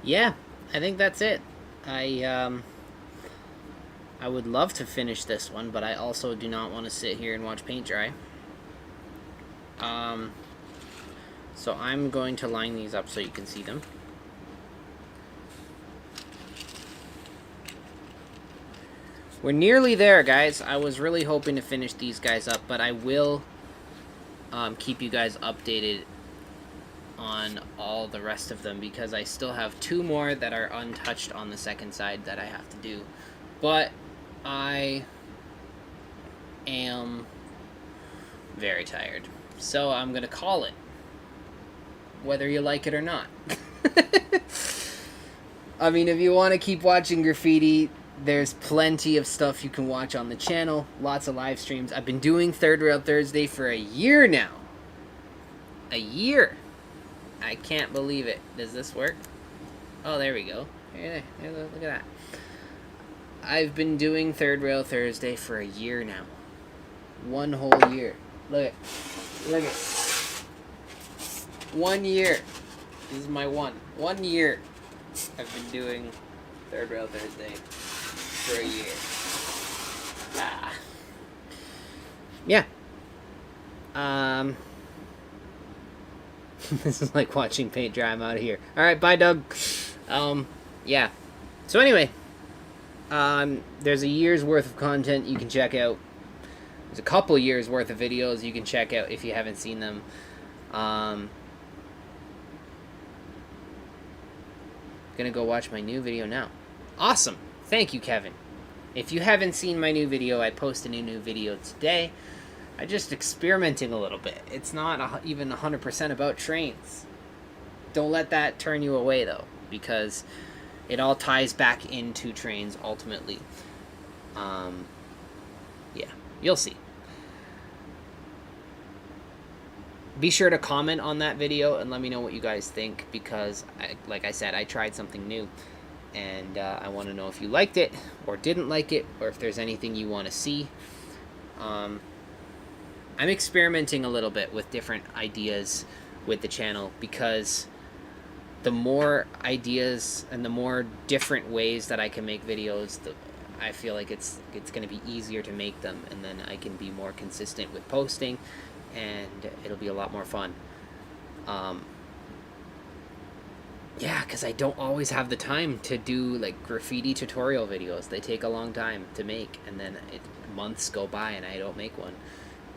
Yeah, I think that's it. I would love to finish this one, but I also do not want to sit here and watch paint dry. So I'm going to line these up so you can see them. We're nearly there, guys. I was really hoping to finish these guys up, but I will keep you guys updated on all the rest of them because I still have 2 more that are untouched on the second side that I have to do. But I am very tired. So I'm going to call it, whether you like it or not. I mean, if you want to keep watching graffiti, there's plenty of stuff you can watch on the channel. Lots of live streams. I've been doing Third Rail Thursday for a year now. A year. I can't believe it. Does this work? Oh, there we go. Here, look at that. I've been doing Third Rail Thursday for a year now. 1 whole year. Look at 1 year. This is my 1 year. I've been doing Third Rail Thursday for a year. Yeah. This is like watching paint dry. I'm out of here. Alright, bye, Doug. Yeah. So anyway, there's a year's worth of content you can check out. There's a couple years worth of videos you can check out if you haven't seen them. Gonna go watch my new video now. Awesome. Thank you, Kevin. If you haven't seen my new video, I posted a new video today. I'm just experimenting a little bit. It's not even 100% about trains. Don't let that turn you away, though, because it all ties back into trains ultimately. Yeah, you'll see. be sure to comment on that video and let me know what you guys think, because like I said, I tried something new, and I want to know if you liked it or didn't like it, or if there's anything you want to see. I'm experimenting a little bit with different ideas with the channel, because the more ideas and the more different ways that I can make videos, I feel like it's going to be easier to make them, and then I can be more consistent with posting, and it'll be a lot more fun. Yeah, because I don't always have the time to do like graffiti tutorial videos. They take a long time to make, and then months go by and I don't make one,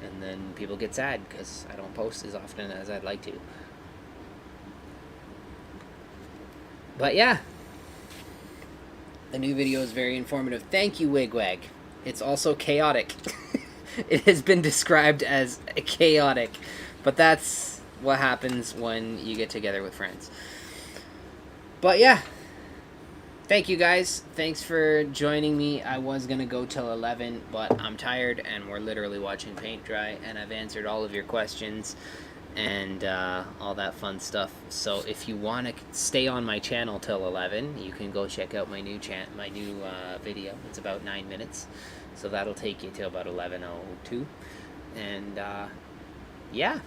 and then people get sad because I don't post as often as I'd like to. But yeah, the new video is very informative. Thank you, Wigwag. It's also chaotic. It has been described as chaotic, but that's what happens when you get together with friends. But yeah, thank you guys. Thanks for joining me. I was going to go till 11, but I'm tired, and we're literally watching paint dry, and I've answered all of your questions and all that fun stuff. So if you want to stay on my channel till 11, you can go check out my new video. It's about 9 minutes, so that'll take you till about 11:02. And yeah,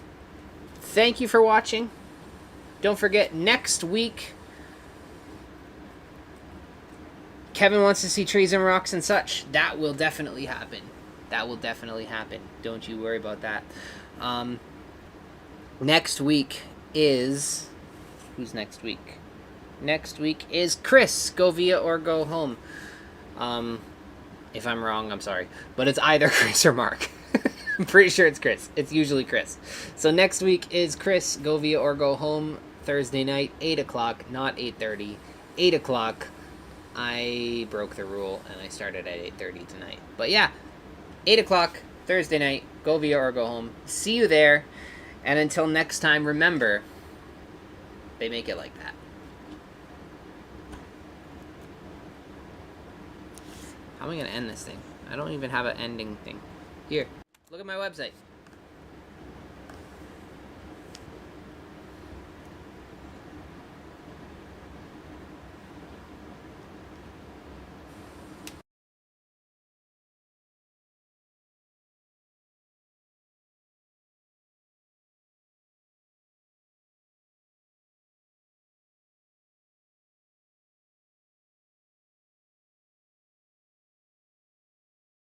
thank you for watching. Don't forget, next week Kevin wants to see trees and rocks and such. That will definitely happen. That will definitely happen. Don't you worry about that. Next week is... Who's next week? Next week is Chris. Go via or go home. If I'm wrong, I'm sorry. But it's either Chris or Mark. I'm pretty sure it's Chris. It's usually Chris. So next week is Chris. Go via or go home. Thursday night, 8 o'clock, not 8:30. 8 o'clock. I broke the rule and I started at 8:30 tonight. But yeah, 8 o'clock, Thursday night. Go via or go home. See you there. And until next time, remember, they make it like that. How am I going to end this thing? I don't even have an ending thing. Here, look at my website.